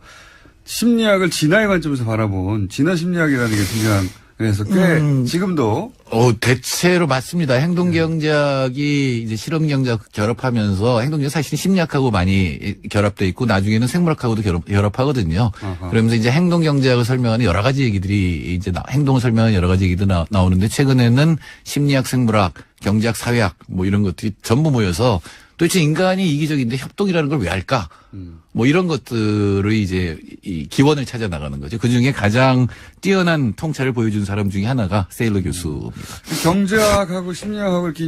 심리학을 진화의 관점에서 바라본 진화 심리학이라는 게 등장해서 꽤 지금도 대체로 맞습니다. 행동경제학이 이제 실험경제학 결합하면서 행동경제 사실 심리학하고 많이 결합돼 있고 나중에는 생물학하고도 결합하거든요. 아하. 그러면서 이제 행동경제학을 설명하는 여러 가지 얘기들이 이제 행동을 설명하는 여러 가지 얘기도 나오는데 최근에는 심리학, 생물학, 경제학, 사회학 뭐 이런 것들이 전부 모여서 도대체 인간이 이기적인데 협동이라는 걸 왜 할까? 뭐 이런 것들을 이제 이 기원을 찾아 나가는 거죠. 그 중에 가장 뛰어난 통찰을 보여준 사람 중에 하나가 세일러 교수입니다. 경제학하고 심리학하고 이렇게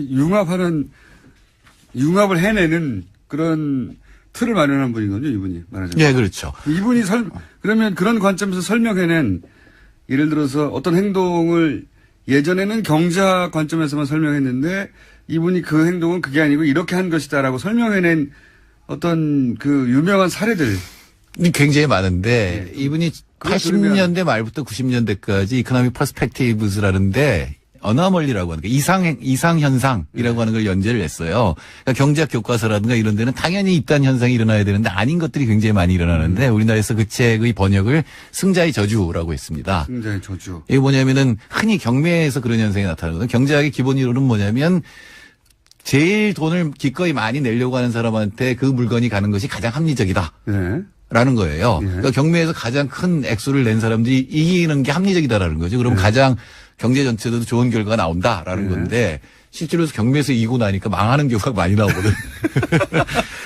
융합을 해내는 그런 틀을 마련한 분이거든요, 이분이 말하자면. 예, 그렇죠. 이분이 그러면 그런 관점에서 설명해낸 예를 들어서 어떤 행동을 예전에는 경제학 관점에서만 설명했는데 이분이 그 행동은 그게 아니고 이렇게 한 것이다라고 설명해낸 어떤 그 유명한 사례들. 굉장히 많은데 이분이 80년대 말부터 90년대까지 이코노믹 퍼스펙티브스라는데 어나멀리라고 하는 이상 현상이라고 하는 걸 연재를 했어요. 그러니까 경제학 교과서라든가 이런 데는 당연히 이딴 현상이 일어나야 되는데 아닌 것들이 굉장히 많이 일어나는데 우리나라에서 그 책의 번역을 승자의 저주라고 했습니다. 승자의 저주. 이게 뭐냐면은 흔히 경매에서 그런 현상이 나타나거든요. 경제학의 기본 이론은 뭐냐면 제일 돈을 기꺼이 많이 내려고 하는 사람한테 그 물건이 가는 것이 가장 합리적이다. 네. 라는 거예요. 예. 그러니까 경매에서 가장 큰 액수를 낸 사람들이 이기는 게 합리적이다라는 거죠. 그럼 가장 경제 전체에도 좋은 결과가 나온다라는 건데 실제로 경매에서 이기고 나니까 망하는 경우가 많이 나오거든.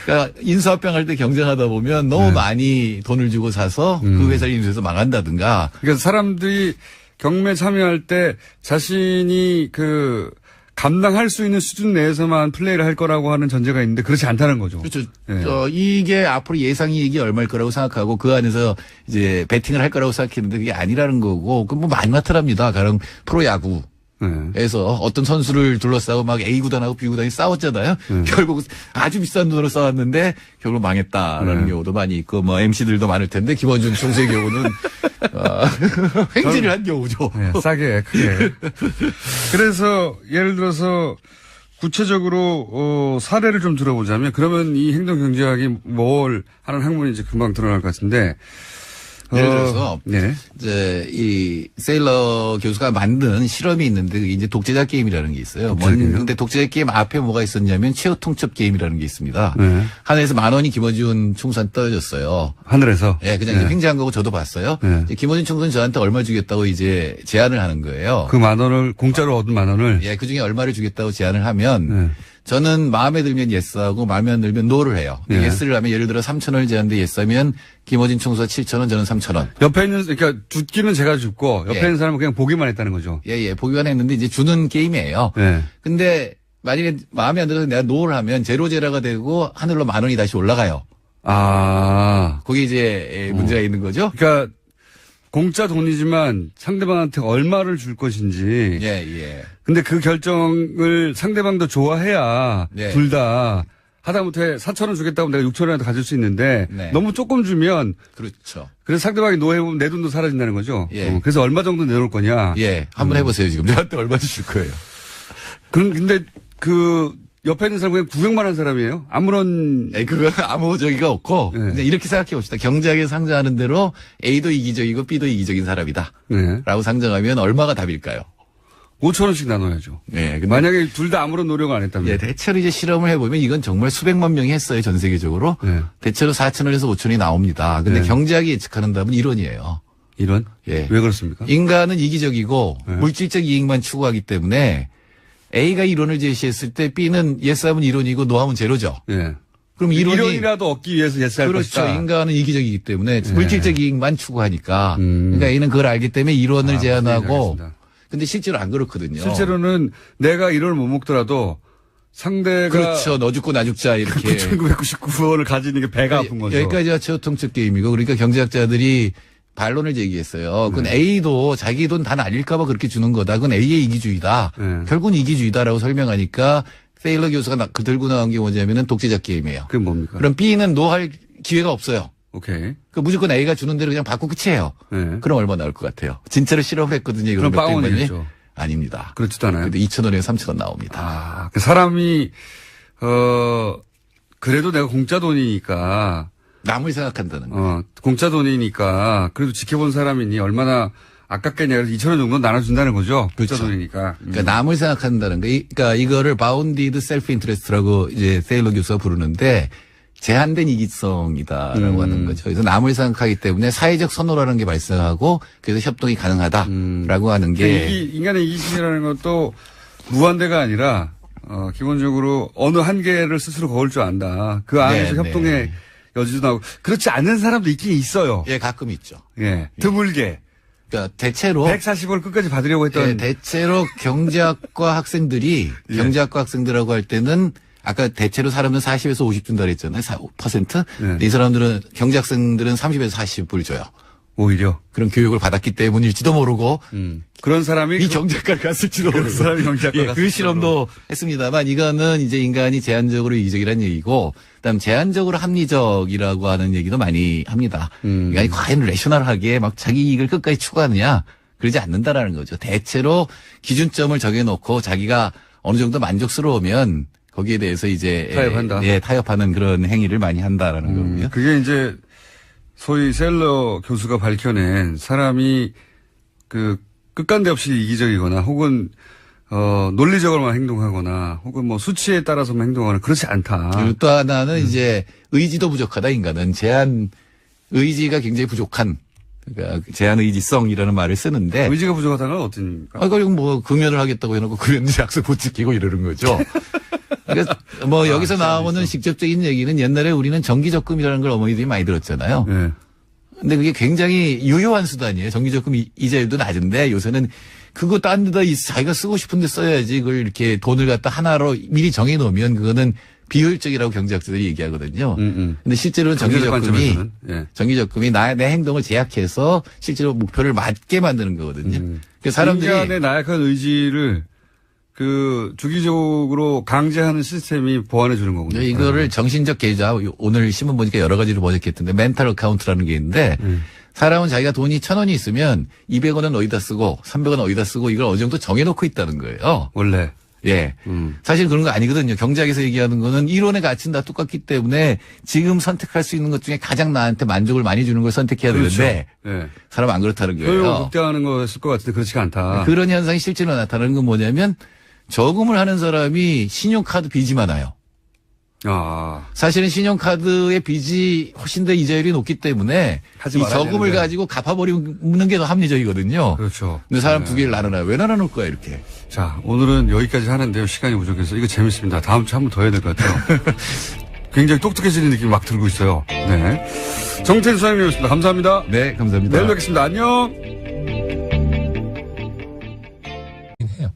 그러니까 인수합병할 때 경쟁하다 보면 너무 많이 돈을 주고 사서 그 회사를 인수해서 망한다든가. 그러니까 사람들이 경매 참여할 때 자신이 그 감당할 수 있는 수준 내에서만 플레이를 할 거라고 하는 전제가 있는데 그렇지 않다는 거죠. 그렇죠. 네. 이게 앞으로 예상이익이 얼마일 거라고 생각하고 그 안에서 이제 베팅을 할 거라고 생각했는데 그게 아니라는 거고 그 뭐 많이 나타납니다. 가령 프로야구. 네. 에서 어떤 선수를 둘러싸고 막 A구단하고 B구단이 싸웠잖아요. 결국 아주 비싼 돈으로 싸웠는데 결국 망했다라는 경우도 많이 있고 뭐 MC들도 많을 텐데 김원준 총수의 경우는 횡재를 한 경우죠. 네, 싸게 크게. 그래서 예를 들어서 구체적으로 사례를 좀 들어보자면 그러면 이 행동경제학이 뭘 하는 학문인지 금방 드러날 것 같은데 예를 들어서 네. 이제 이 세일러 교수가 만든 실험이 있는데 그게 이제 독재자 게임이라는 게 있어요. 근데 독재자 게임 앞에 뭐가 있었냐면 최후 통첩 게임이라는 게 있습니다. 네. 하늘에서 10,000원이 김어준 총수한테 떨어졌어요. 하늘에서. 예, 그냥 이제 횡재한 거고 저도 봤어요. 네. 이제 김어준 총수는 저한테 얼마 주겠다고 이제 제안을 하는 거예요. 그 10,000원을 공짜로 얻은 10,000원을. 예, 그 중에 얼마를 주겠다고 제안을 하면 네. 저는 마음에 들면 예스하고 마음에 안 들면 노를 해요. 네. 예스를 하면 예를 들어 3,000원을 제안하는데 예스하면 김어진 총수가 7,000원, 저는 3,000원. 옆에 있는, 그러니까 죽기는 제가 죽고 옆에 예. 있는 사람은 그냥 보기만 했다는 거죠. 예, 보기만 했는데 이제 주는 게임이에요. 네. 근데 만약에 마음에 안 들어서 내가 노를 하면 제로제라가 되고 하늘로 10,000원이 다시 올라가요. 아. 거기 이제 문제가 있는 거죠. 그러니까 공짜 돈이지만 상대방한테 얼마를 줄 것인지. 예. 근데 그 결정을 상대방도 좋아해야 네. 둘 다 하다못해 4,000원 주겠다고 내가 6,000원이라도 가질 수 있는데 네. 너무 조금 주면 그렇죠. 그래서 상대방이 노해보면 내 돈도 사라진다는 거죠. 예. 그래서 얼마 정도 내놓을 거냐. 예. 한번 해보세요, 지금. 저한테 얼마 주실 거예요. 근데 그 옆에 있는 사람 그냥 구경만 한 사람이에요? 아무런. 그건 아무 저기가 없고 네. 그냥 이렇게 생각해 봅시다. 경제학에 상정하는 대로 A도 이기적이고 B도 이기적인 사람이다. 네. 라고 상정하면 얼마가 답일까요? 5,000원씩 나눠야죠. 네. 근데 만약에 둘 다 아무런 노력을 안 했다면. 예, 대체로 이제 실험을 해보면 이건 정말 수백만 명이 했어요, 전 세계적으로. 네. 대체로 4,000원에서 5,000원이 나옵니다. 근데 네. 경제학이 예측하는 답은 이론이에요. 이런? 예. 왜 그렇습니까? 인간은 이기적이고 네. 물질적 이익만 추구하기 때문에 A가 이론을 제시했을 때 B는 예스하면 이론이고 노하면 제로죠. 예. 그럼 이론이라도 얻기 위해서 예스할 그렇죠. 것이다. 인간은 이기적이기 때문에 네. 물질적 이익만 추구하니까. 그러니까 A는 그걸 알기 때문에 이론을 아, 제안하고. 알겠습니다. 근데 실제로 안 그렇거든요. 실제로는 내가 이론을 못 먹더라도 상대가 그렇죠. 너 죽고 나 죽자 이렇게. 9,999원을 가지는 게 배가 아픈 거죠. 여기까지가 최후통첩 게임이고 그러니까 경제학자들이 반론을 제기했어요. 그건 A도 자기 돈 다 날릴까봐 그렇게 주는 거다. 그건 A의 이기주의다. 네. 결국은 이기주의다라고 설명하니까 세일러 교수가 들고 나온 게 뭐냐면은 독재자 게임이에요. 그게 뭡니까? 그럼 B는 노할 기회가 없어요. 오케이. 그 무조건 A가 주는 대로 그냥 받고 끝이에요. 네. 그럼 얼마 나올 것 같아요? 진짜로 실험을 했거든요. 이런 그럼 것 때문에. 빵원이겠죠. 아닙니다. 그렇지도 않아요. 근데 2,000원에서 3,000원 나옵니다. 아, 그 사람이 그래도 내가 공짜 돈이니까 남을 생각한다는 거. 공짜 돈이니까 그래도 지켜본 사람이니 얼마나 아깝겠냐. 그래서 2,000원 정도 나눠준다는 거죠. 공짜 그렇죠. 돈이니까. 그러니까 남을 생각한다는 거. 그러니까 이거를 바운디드 셀프 인트레스트라고 이제 세일러 교수가 부르는데 제한된 이기성이다라고 하는 거죠. 그래서 남을 생각하기 때문에 사회적 선호라는 게 발생하고 그래서 협동이 가능하다라고 하는 게 인간의 이기심이라는 것도 무한대가 아니라 기본적으로 어느 한계를 스스로 거울 줄 안다. 그 안에서 네, 협동의 네. 여지도 나오고 그렇지 않은 사람도 있긴 있어요. 예, 가끔 있죠. 예, 드물게. 그러니까 대체로 140을 끝까지 받으려고 했던. 예, 대체로 경제학과 학생들이 예. 경제학과 학생들하고 할 때는 아까 대체로 사람들은 40에서 50 준다 그랬잖아요. 5%. 네. 이 사람들은 경제학생들은 30에서 40불 줘요. 오히려. 그런 교육을 받았기 때문일지도 모르고 그런 사람이 이 경제학과를 갔을지도 그런 모르고 사람이 경제학과 예, 갔을지도 그 실험도 했습니다만 이거는 이제 인간이 제한적으로 이기적이라는 얘기고 그다음 제한적으로 합리적이라고 하는 얘기도 많이 합니다. 인간이 과연 레셔널하게 막 자기 이익을 끝까지 추구하느냐 그러지 않는다라는 거죠. 대체로 기준점을 정해놓고 자기가 어느 정도 만족스러우면 거기에 대해서 이제 타협한다. 예, 타협하는 그런 행위를 많이 한다라는 거고요. 그게 이제 소위 셀러 교수가 밝혀낸 사람이 그 끝간데 없이 이기적이거나 혹은 논리적으로만 행동하거나 혹은 뭐 수치에 따라서만 행동하거나 그렇지 않다. 그리고 또 하나는 이제 의지도 부족하다 인간은 의지가 굉장히 부족한 그러니까 제한 의지성이라는 말을 쓰는데 의지가 부족하다는 건 어떤 의미입니까? 그리고 뭐 금연을 하겠다고 해놓고 금연 약속 못 지키고 이러는 거죠. 그러니까 뭐 여기서 나오는 직접적인 얘기는 옛날에 우리는 정기적금이라는 걸 어머니들이 많이 들었잖아요. 네. 근데 그게 굉장히 유효한 수단이에요. 정기적금 이자율도 낮은데 요새는 그거 딴 데다 자기가 쓰고 싶은 데 써야지 그걸 이렇게 돈을 갖다 하나로 미리 정해 놓으면 그거는 비효율적이라고 경제학자들이 얘기하거든요. 근데 실제로는 관점에서는, 예. 정기적금이 내 행동을 제약해서 실제로 목표를 맞게 만드는 거거든요. 그래서 사람들이 인간의 나약한 의지를 그 주기적으로 강제하는 시스템이 보완해 주는 거군요. 이거를 정신적 계좌 오늘 신문 보니까 여러 가지로 번역했던데 멘탈 어카운트라는 게 있는데 사람은 자기가 돈이 1,000원이 있으면 200원은 어디다 쓰고 300원 어디다 쓰고 이걸 어느 정도 정해놓고 있다는 거예요. 원래. 예. 사실 그런 거 아니거든요. 경제학에서 얘기하는 거는 이론의 가치는 다 똑같기 때문에 지금 선택할 수 있는 것 중에 가장 나한테 만족을 많이 주는 걸 선택해야 되는데 예. 사람은 안 그렇다는 효율을 거예요. 극대화하는 거였을 것 같은데 그렇지가 않다. 그런 현상이 실제로 나타나는 건 뭐냐면 저금을 하는 사람이 신용카드 빚이 많아요. 사실은 신용카드의 빚이 훨씬 더 이자율이 높기 때문에 하지 이 말아야 저금을 되는데. 가지고 갚아버리는 게 더 합리적이거든요. 그렇죠. 근데 사람 두 개를 나눠놔요. 왜 나눠놓을 거야 이렇게. 자, 오늘은 여기까지 하는데요. 시간이 부족해서. 이거 재밌습니다. 다음 주에 한 번 더 해야 될 것 같아요. 굉장히 똑똑해지는 느낌이 막 들고 있어요. 네. 정태인 수장님이었습니다. 감사합니다. 네, 감사합니다. 내일 뵙겠습니다. 안녕. 해요.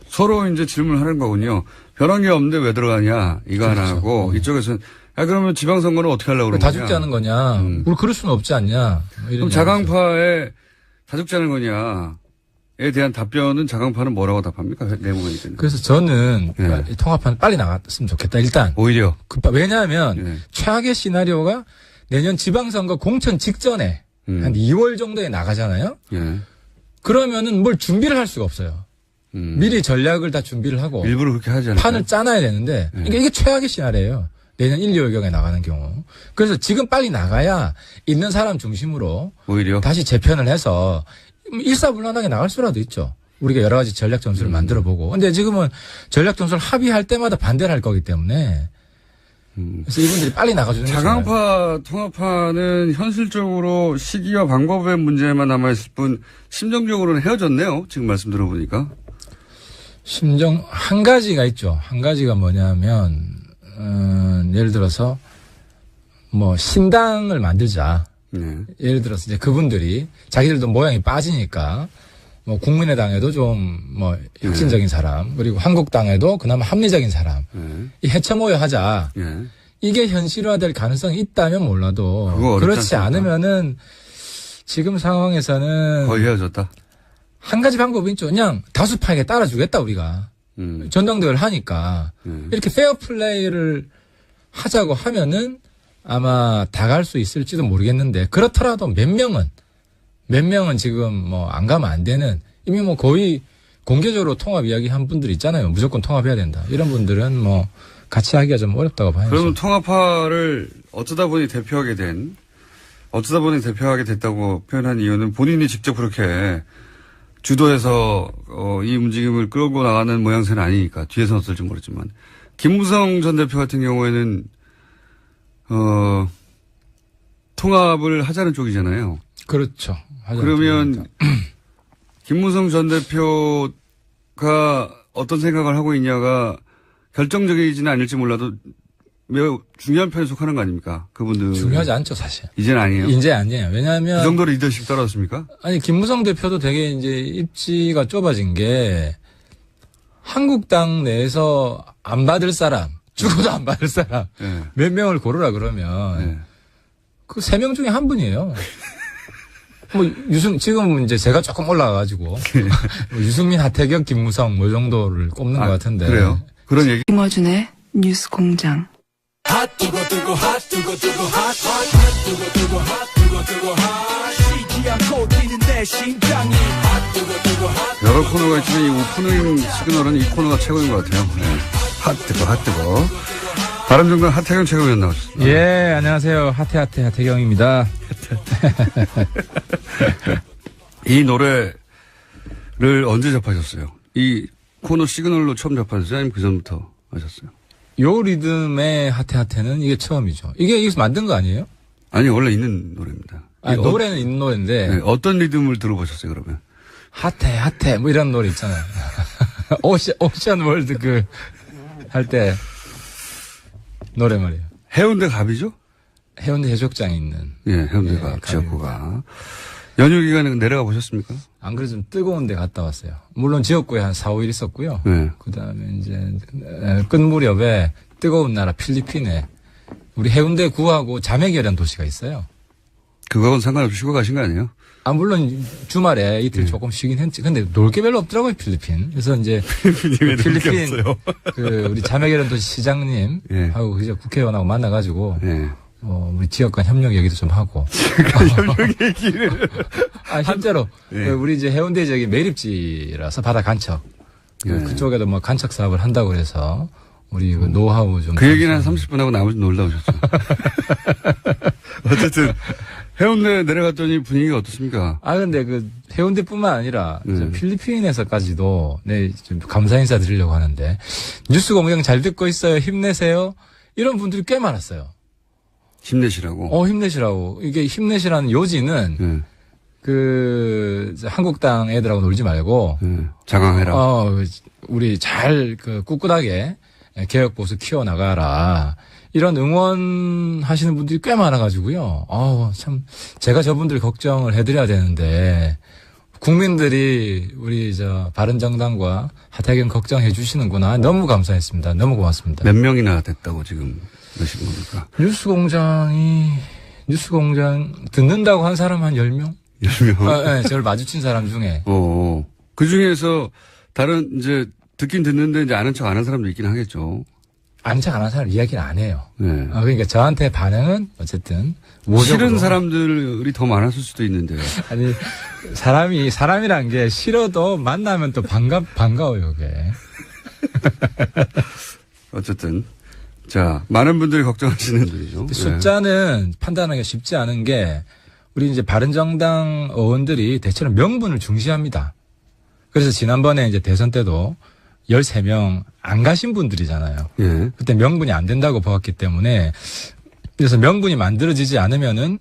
서로 이제 질문을 하는 거군요. 변한 게 없는데 왜 들어가냐. 이거 하나 하고 이쪽에서는 그러면 지방선거는 어떻게 하려고 그러냐. 다 죽지 않은 거냐. 우리 그럴 수는 없지 않냐. 뭐 이런 그럼 자강파에 다 죽지 않은 거냐에 대한 답변은 자강파는 뭐라고 답합니까? 내용은 있잖아요. 그래서 저는 네. 이 통합판 빨리 나갔으면 좋겠다. 일단. 오히려. 왜냐하면 네. 최악의 시나리오가 내년 지방선거 공천 직전에 한 2월 정도에 나가잖아요. 예. 그러면은 뭘 준비를 할 수가 없어요. 미리 전략을 다 준비를 하고 일부러 그렇게 하지 않아요. 판을 짜놔야 되는데 이게 최악의 시나리오예요. 내년 1, 2월경에 나가는 경우. 그래서 지금 빨리 나가야 있는 사람 중심으로 오히려. 다시 재편을 해서 일사불란하게 나갈 수라도 있죠. 우리가 여러 가지 전략 전술을 만들어 보고. 근데 지금은 전략 전술 합의할 때마다 반대를 할 거기 때문에 그래서 이분들이 빨리 나가주는 게 좋아요. 자강파 통합파는 현실적으로 시기와 방법의 문제만 남아있을 뿐 심정적으로는 헤어졌네요. 지금 말씀 들어보니까. 심정 한 가지가 있죠. 한 가지가 뭐냐면 예를 들어서 뭐 신당을 만들자. 네. 예를 들어서 이제 그분들이 자기들도 모양이 빠지니까 뭐 국민의당에도 좀 뭐 혁신적인 사람 그리고 한국당에도 그나마 합리적인 사람 이 해체 모여 하자. 예. 이게 현실화될 가능성이 있다면 몰라도 그거 어렵지 그렇지 않습니까? 않으면은 지금 상황에서는 거의 헤어졌다. 한 가지 방법이 있죠. 그냥 다수파에게 따라주겠다 우리가. 전당대회를 하니까 이렇게 페어 플레이를 하자고 하면은 아마 다 갈 수 있을지도 모르겠는데 그렇더라도 몇 명은 지금 뭐 안 가면 안 되는 이미 뭐 거의 공개적으로 통합 이야기 한 분들 있잖아요. 무조건 통합해야 된다. 이런 분들은 뭐 같이 하기가 좀 어렵다고 봐야죠. 그러면 통합파를 어쩌다 보니 대표하게 됐다고 표현한 이유는 본인이 직접 그렇게 주도해서 이 움직임을 끌고 나가는 모양새는 아니니까 뒤에서 어떨지 모르지만 김무성 전 대표 같은 경우에는 통합을 하자는 쪽이잖아요. 그렇죠. 그러면 김무성 전 대표가 어떤 생각을 하고 있냐가 결정적이지는 않을지 몰라도 매우 중요한 편에 속하는 거 아닙니까? 그분들. 중요하지 않죠, 사실. 이제는 아니에요? 이제 아니에요. 왜냐하면. 그 정도로 리더십 떨어졌습니까? 아니, 김무성 대표도 되게 이제 입지가 좁아진 게 한국당 내에서 안 받을 사람, 죽어도 안 받을 사람 네. 몇 명을 고르라 그러면 네. 그 3명 중에 한 분이에요. 뭐 지금 이제 제가 조금 올라가가지고 뭐 유승민, 하태경, 김무성 뭐 정도를 꼽는 것 같은데. 그래요? 그런 얘기. 김어준의 뉴스 공장. 여러 코너가 있지만 이 오프닝 시그널은 이 코너가 최고인 것 같아요. 네. 핫뜨거. 바른정당 하태경 최고위원 나오셨습니다. 예, 안녕하세요. 하태경입니다. 이 노래를 언제 접하셨어요? 이 코너 시그널로 처음 접하셨어요? 아니면 그 전부터 하셨어요? 요 리듬의 하태는 이게 처음이죠. 이게 여기서 만든 거 아니에요? 아니, 원래 있는 노래입니다. 아니, 노래는 있는 노래인데. 네, 어떤 리듬을 들어보셨어요, 그러면? 하태, 뭐 이런 노래 있잖아요. 오션 월드 할 때 노래 말이에요. 해운대 갑이죠? 해운대 해수욕장에 있는. 예, 해운대 갑, 지역구가. 연휴 기간에 내려가 보셨습니까? 안 그래도 좀 뜨거운 데 갔다 왔어요. 물론 지역구에 한 4, 5일 있었고요. 네. 그 다음에 이제, 끝 무렵에 뜨거운 나라 필리핀에 우리 해운대 구하고 자매결연 도시가 있어요. 그거하고는 상관없이 쉬고 가신 거 아니에요? 아, 물론 주말에 이틀 조금 쉬긴 했지. 근데 놀 게 별로 없더라고요, 필리핀. 그래서 이제 필리핀 우리 자매결연 도시 시장님 하고 이제 국회의원하고 만나가지고 우리 지역 간 협력 얘기도 좀 하고. 협력 얘기를. 아, 실제로 우리 이제 해운대 지역이 매립지라서 바다 간척. 그쪽에도 뭐 간척 사업을 한다고 그래서 우리 노하우 좀. 그 얘기는 한 30분 하고 나머지 놀다 오셨죠. 어쨌든 해운대 내려갔더니 분위기가 어떻습니까? 아, 근데 해운대뿐만 아니라 필리핀에서까지도 좀 감사 인사 드리려고 하는데 뉴스 공장 잘 듣고 있어요. 힘내세요. 이런 분들이 꽤 많았어요. 힘내시라고. 힘내시라고. 이게 힘내시라는 요지는 한국당 애들하고 놀지 말고 자강해라. 우리 잘 꿋꿋하게 개혁 보수 키워나가라. 이런 응원하시는 분들이 꽤 많아가지고요. 참 제가 저분들 걱정을 해드려야 되는데 국민들이 우리 바른정당과 하태경 걱정해 주시는구나. 너무 감사했습니다. 너무 고맙습니다. 몇 명이나 됐다고 지금 그러신 겁니까? 뉴스공장 듣는다고 한 사람 한 10명? 10명? 네, 저를 마주친 사람 중에. 그 중에서 다른 이제 듣긴 듣는데 이제 아는 척 안 한 사람도 있긴 하겠죠. 아는 척 안 한 사람 이야기를 안 해요. 네. 그러니까 저한테 반응은 어쨌든 싫은 사람들이 더 많았을 수도 있는데요. 아니 사람이란 게 싫어도 만나면 또 반가워요, 그게. 어쨌든 자, 많은 분들이 걱정하시는 분이죠. 숫자는 판단하기가 쉽지 않은 게 우리 이제 바른정당 의원들이 대체로 명분을 중시합니다. 그래서 지난번에 이제 대선 때도 13명 안 가신 분들이잖아요. 예. 그때 명분이 안 된다고 보았기 때문에 그래서 명분이 만들어지지 않으면은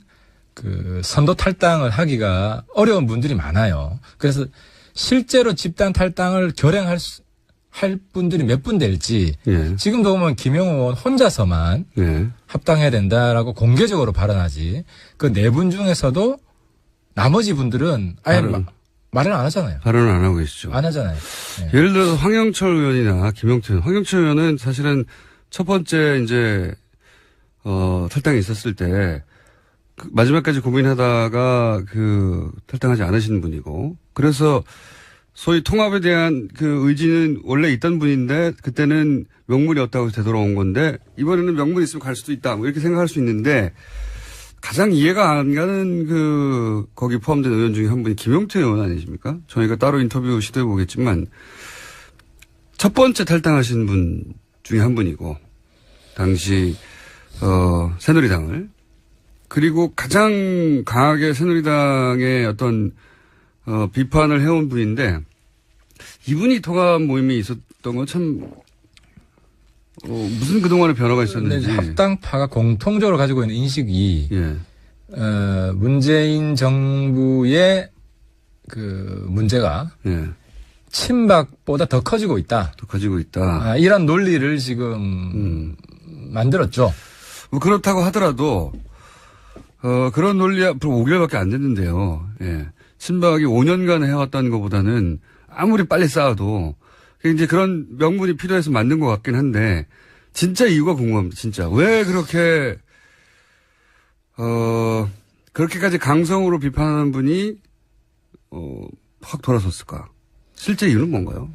선도 탈당을 하기가 어려운 분들이 많아요. 그래서 실제로 집단 탈당을 결행할 분들이 몇 분 될지 지금도 보면 김영호 의원 혼자서만 합당해야 된다라고 공개적으로 발언하지 그 4분 중에서도 나머지 분들은 아예 말을 안 하잖아요. 발언을 안 하고 계시죠. 안 하잖아요. 네. 예를 들어서 황영철 의원이나 김용태 의원. 황영철 의원은 사실은 첫 번째 이제 탈당이 있었을 때 마지막까지 고민하다가 탈당하지 않으신 분이고 그래서 소위 통합에 대한 의지는 원래 있던 분인데 그때는 명분이 없다고 되돌아온 건데 이번에는 명분이 있으면 갈 수도 있다 뭐 이렇게 생각할 수 있는데 가장 이해가 안 가는 거기 포함된 의원 중에 한 분이 김용태 의원 아니십니까? 저희가 따로 인터뷰 시도해 보겠지만 첫 번째 탈당하신 분 중에 한 분이고 당시 새누리당을. 그리고 가장 강하게 새누리당의 어떤 비판을 해온 분인데 이분이 통합 모임이 있었던 건 참 무슨 그동안의 변화가 있었는지. 합당파가 공통적으로 가지고 있는 인식이 예. 문재인 정부의 그 문제가 예. 친박보다 더 커지고 있다. 더 커지고 있다. 이런 논리를 지금 만들었죠. 뭐 그렇다고 하더라도 그런 논리 앞으로 5개월밖에 안 됐는데요. 예. 친박이 5년간 해왔다는 것보다는 아무리 빨리 쌓아도 이제 그런 명분이 필요해서 만든 것 같긴 한데 진짜 이유가 궁금합니다. 진짜 왜 그렇게 그렇게까지 강성으로 비판하는 분이 확 돌아섰을까? 실제 이유는 뭔가요?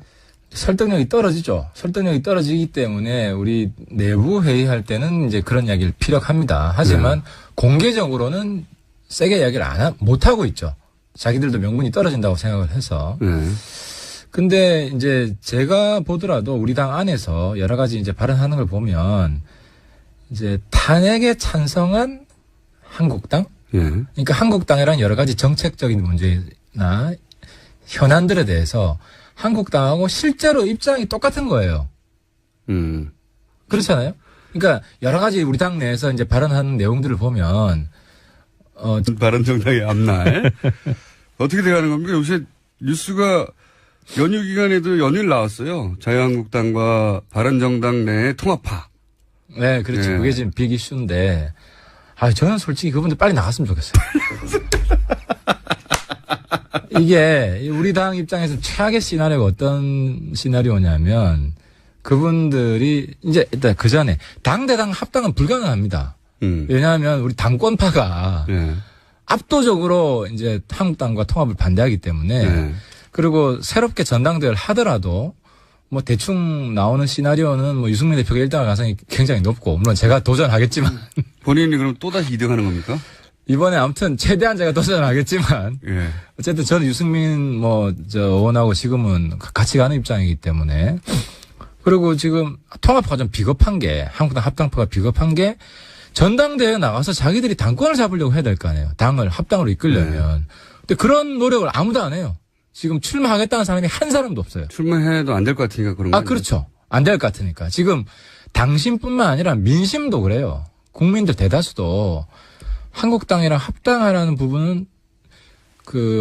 설득력이 떨어지죠. 설득력이 떨어지기 때문에 우리 내부 회의할 때는 이제 그런 이야기를 피력합니다. 하지만 공개적으로는 세게 이야기를 못 하고 있죠. 자기들도 명분이 떨어진다고 생각을 해서. 근데 이제 제가 보더라도 우리 당 안에서 여러 가지 이제 발언하는 걸 보면 이제 탄핵에 찬성한 한국당? 그러니까 한국당이란 여러 가지 정책적인 문제나 현안들에 대해서 한국당하고 실제로 입장이 똑같은 거예요. 그렇잖아요? 그러니까 여러 가지 우리 당 내에서 이제 발언하는 내용들을 보면 바른정당의 앞날 어떻게 돼가는 겁니까? 요새 뉴스가 연휴 기간에도 연일 나왔어요. 자유한국당과 바른정당 내의 통합파. 네, 그렇죠. 예. 그게 지금 빅 이슈인데, 저는 솔직히 그분들 빨리 나갔으면 좋겠어요. 이게 우리 당 입장에서 최악의 시나리오가 어떤 시나리오냐면 그분들이 이제 일단 그 전에 당대당 합당은 불가능합니다. 왜냐하면 우리 당권파가 압도적으로 이제 한국당과 통합을 반대하기 때문에 그리고 새롭게 전당대회를 하더라도 뭐 대충 나오는 시나리오는 뭐 유승민 대표가 1등할 가능성이 굉장히 높고 물론 제가 도전하겠지만 본인이 그럼 또다시 2등 하는 겁니까? 이번에 아무튼 최대한 제가 도전하겠지만 어쨌든 저는 유승민 의원하고 지금은 같이 가는 입장이기 때문에 그리고 지금 통합파가 좀 비겁한 게 한국당 합당파가 비겁한 게 전당대회에 나가서 자기들이 당권을 잡으려고 해야 될 거 아니에요. 당을 합당으로 이끌려면. 근데 그런 노력을 아무도 안 해요. 지금 출마하겠다는 사람이 한 사람도 없어요. 출마해도 안 될 것 같으니까 그런 거예요. 그렇죠. 안 될 것 같으니까. 지금 당신뿐만 아니라 민심도 그래요. 국민들 대다수도 한국당이랑 합당하라는 부분은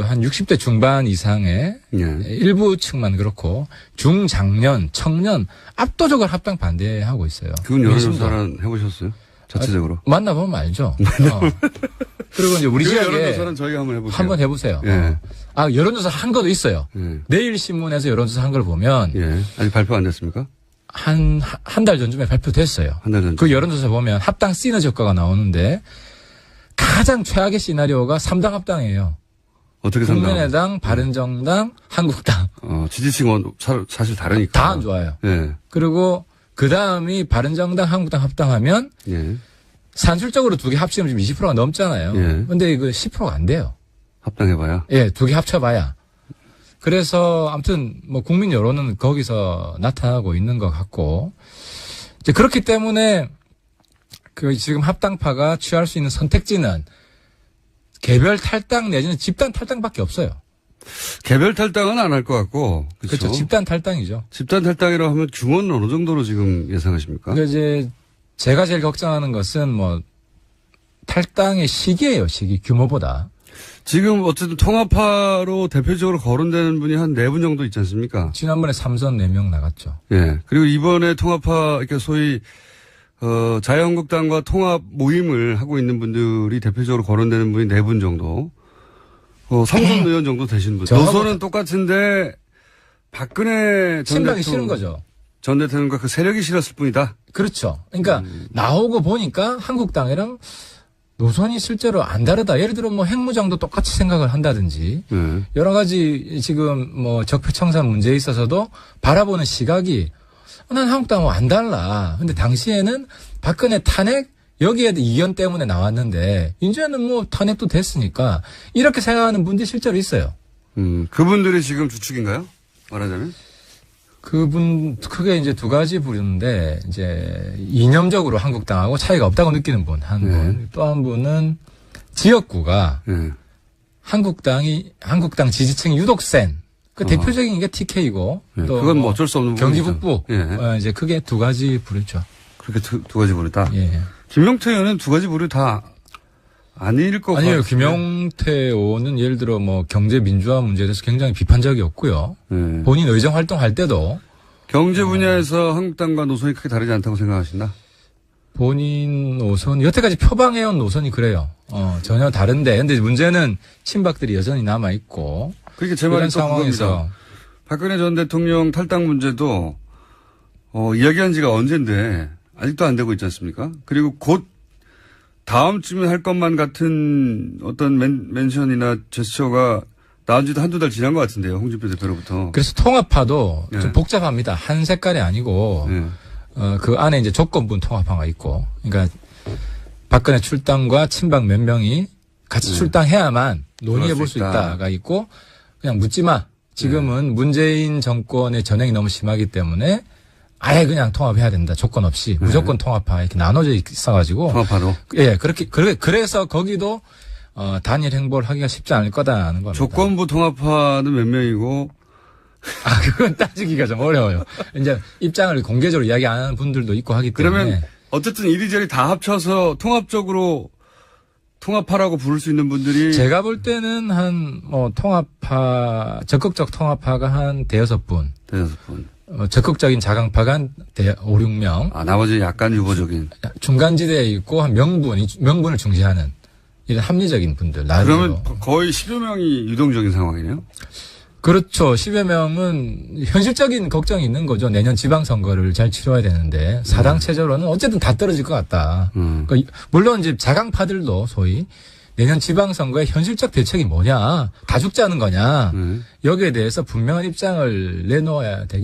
한 60대 중반 이상의 일부 층만 그렇고 중장년, 청년 압도적으로 합당 반대하고 있어요. 그건 여론조사는 해보셨어요? 자체적으로. 만나보면 알죠. 그리고 이제 우리 지역에 여론조사는 저희가 한번 해보세요. 한번 해보세요. 여론조사 한 것도 있어요. 내일 신문에서 여론조사 한 걸 보면 아직 발표 안 됐습니까? 한 달 전쯤에 발표됐어요. 한 달 전. 그 여론조사 보면 합당 시너지 효과가 나오는데 가장 최악의 시나리오가 3당 합당이에요. 어떻게 국민의당, 바른정당, 한국당. 지지층은 사실 다르니까. 다 안 좋아요. 그리고 그 다음이 바른정당, 한국당 합당하면 산술적으로 두 개 합치면 지금 20%가 넘잖아요. 근데 이거 10%가 안 돼요. 합당해봐야? 두 개 합쳐봐야. 그래서 아무튼 국민 여론은 거기서 나타나고 있는 것 같고 이제 그렇기 때문에 지금 합당파가 취할 수 있는 선택지는 개별 탈당 내지는 집단 탈당밖에 없어요. 개별 탈당은 안 할 것 같고. 그렇죠. 집단 탈당이죠. 집단 탈당이라고 하면 규모는 어느 정도로 지금 예상하십니까? 그러니까 이제 제가 제일 걱정하는 것은 탈당의 시기예요. 시기 규모보다. 지금 어쨌든 통합파로 대표적으로 거론되는 분이 한 4분 정도 있지 않습니까? 지난번에 3선 4명 나갔죠. 그리고 이번에 통합파, 그러니까 소위, 자유한국당과 통합 모임을 하고 있는 분들이 대표적으로 거론되는 분이 4분 정도. 3선 의원 정도 되신 분. 노선은 똑같은데, 박근혜 친박이 싫은 거죠. 전 대통령과 그 세력이 싫었을 뿐이다. 그렇죠. 그러니까 나오고 보니까 한국당이랑 노선이 실제로 안 다르다. 예를 들어 핵무장도 똑같이 생각을 한다든지 여러 가지 지금 적폐청산 문제에 있어서도 바라보는 시각이 난 한국당하고 안 달라. 근데 당시에는 박근혜 탄핵 여기에도 이견 때문에 나왔는데 이제는 탄핵도 됐으니까 이렇게 생각하는 분들이 실제로 있어요. 그분들이 지금 주축인가요? 말하자면? 그분 크게 이제 두 가지 부류인데 이제 이념적으로 한국당하고 차이가 없다고 느끼는 분 한 분, 또 한 분은 지역구가 한국당 지지층이 유독 센. 그 대표적인 게 TK고 또 그건 뭐 어쩔 수 없는 경기 부분이죠. 북부 이제 크게 두 가지 부류죠. 그렇게 두 가지 부류다. 예. 김용태 의원은 두 가지 부류 다 아닐 것 같아요. 아니요, 김용태 의원은 예를 들어 뭐 경제 민주화 문제에 대해서 굉장히 비판적이었고요. 본인 의정 활동할 때도 경제 분야에서 한국당과 노선이 크게 다르지 않다고 생각하신다? 본인 노선, 여태까지 표방해온 노선이 그래요. 전혀 다른데. 근데 문제는 친박들이 여전히 남아있고. 그러니까 제 말이 이런 또 그겁니다. 상황에서. 박근혜 전 대통령 탈당 문제도, 이야기한 지가 언젠데, 아직도 안 되고 있지 않습니까? 그리고 곧 다음 주면 할 것만 같은 어떤 멘션이나 제스처가 나온 지도 한두 달 지난 것 같은데요. 홍준표 대표로부터. 그래서 통합파도 네. 좀 복잡합니다. 한 색깔이 아니고. 네. 그 안에 이제 조건부 통합파가 있고, 그러니까 박근혜 출당과 친박 몇 명이 같이 출당해야만 논의해 볼 수 있다가 있고, 그냥 묻지 마. 지금은 문재인 정권의 전횡이 너무 심하기 때문에 아예 그냥 통합해야 된다. 조건 없이 무조건 통합파 이렇게 나눠져 있어가지고. 통합파로. 예, 그래서 거기도 단일 행보를 하기가 쉽지 않을 거다라는 겁니다. 조건부 통합파는 몇 명이고, 그건 따지기가 좀 어려워요. 이제 입장을 공개적으로 이야기 안 하는 분들도 있고 하기 때문에. 그러면 어쨌든 이리저리 다 합쳐서 통합적으로 통합파라고 부를 수 있는 분들이 제가 볼 때는 적극적 통합파가 한 대여섯 분. 대여섯 분. 적극적인 자강파가 한 5, 6명. 나머지 약간 유보적인. 중간지대에 있고 한 명분을 중시하는 이런 합리적인 분들. 나름대로. 그러면 거의 10여 명이 유동적인 상황이네요. 그렇죠. 10여 명은 현실적인 걱정이 있는 거죠. 내년 지방선거를 잘 치러야 되는데 사당 체제로는 어쨌든 다 떨어질 것 같다. 그러니까 물론 이제 자강파들도 소위 내년 지방선거의 현실적 대책이 뭐냐, 다 죽자는 거냐, 여기에 대해서 분명한 입장을 내놓아야 되겠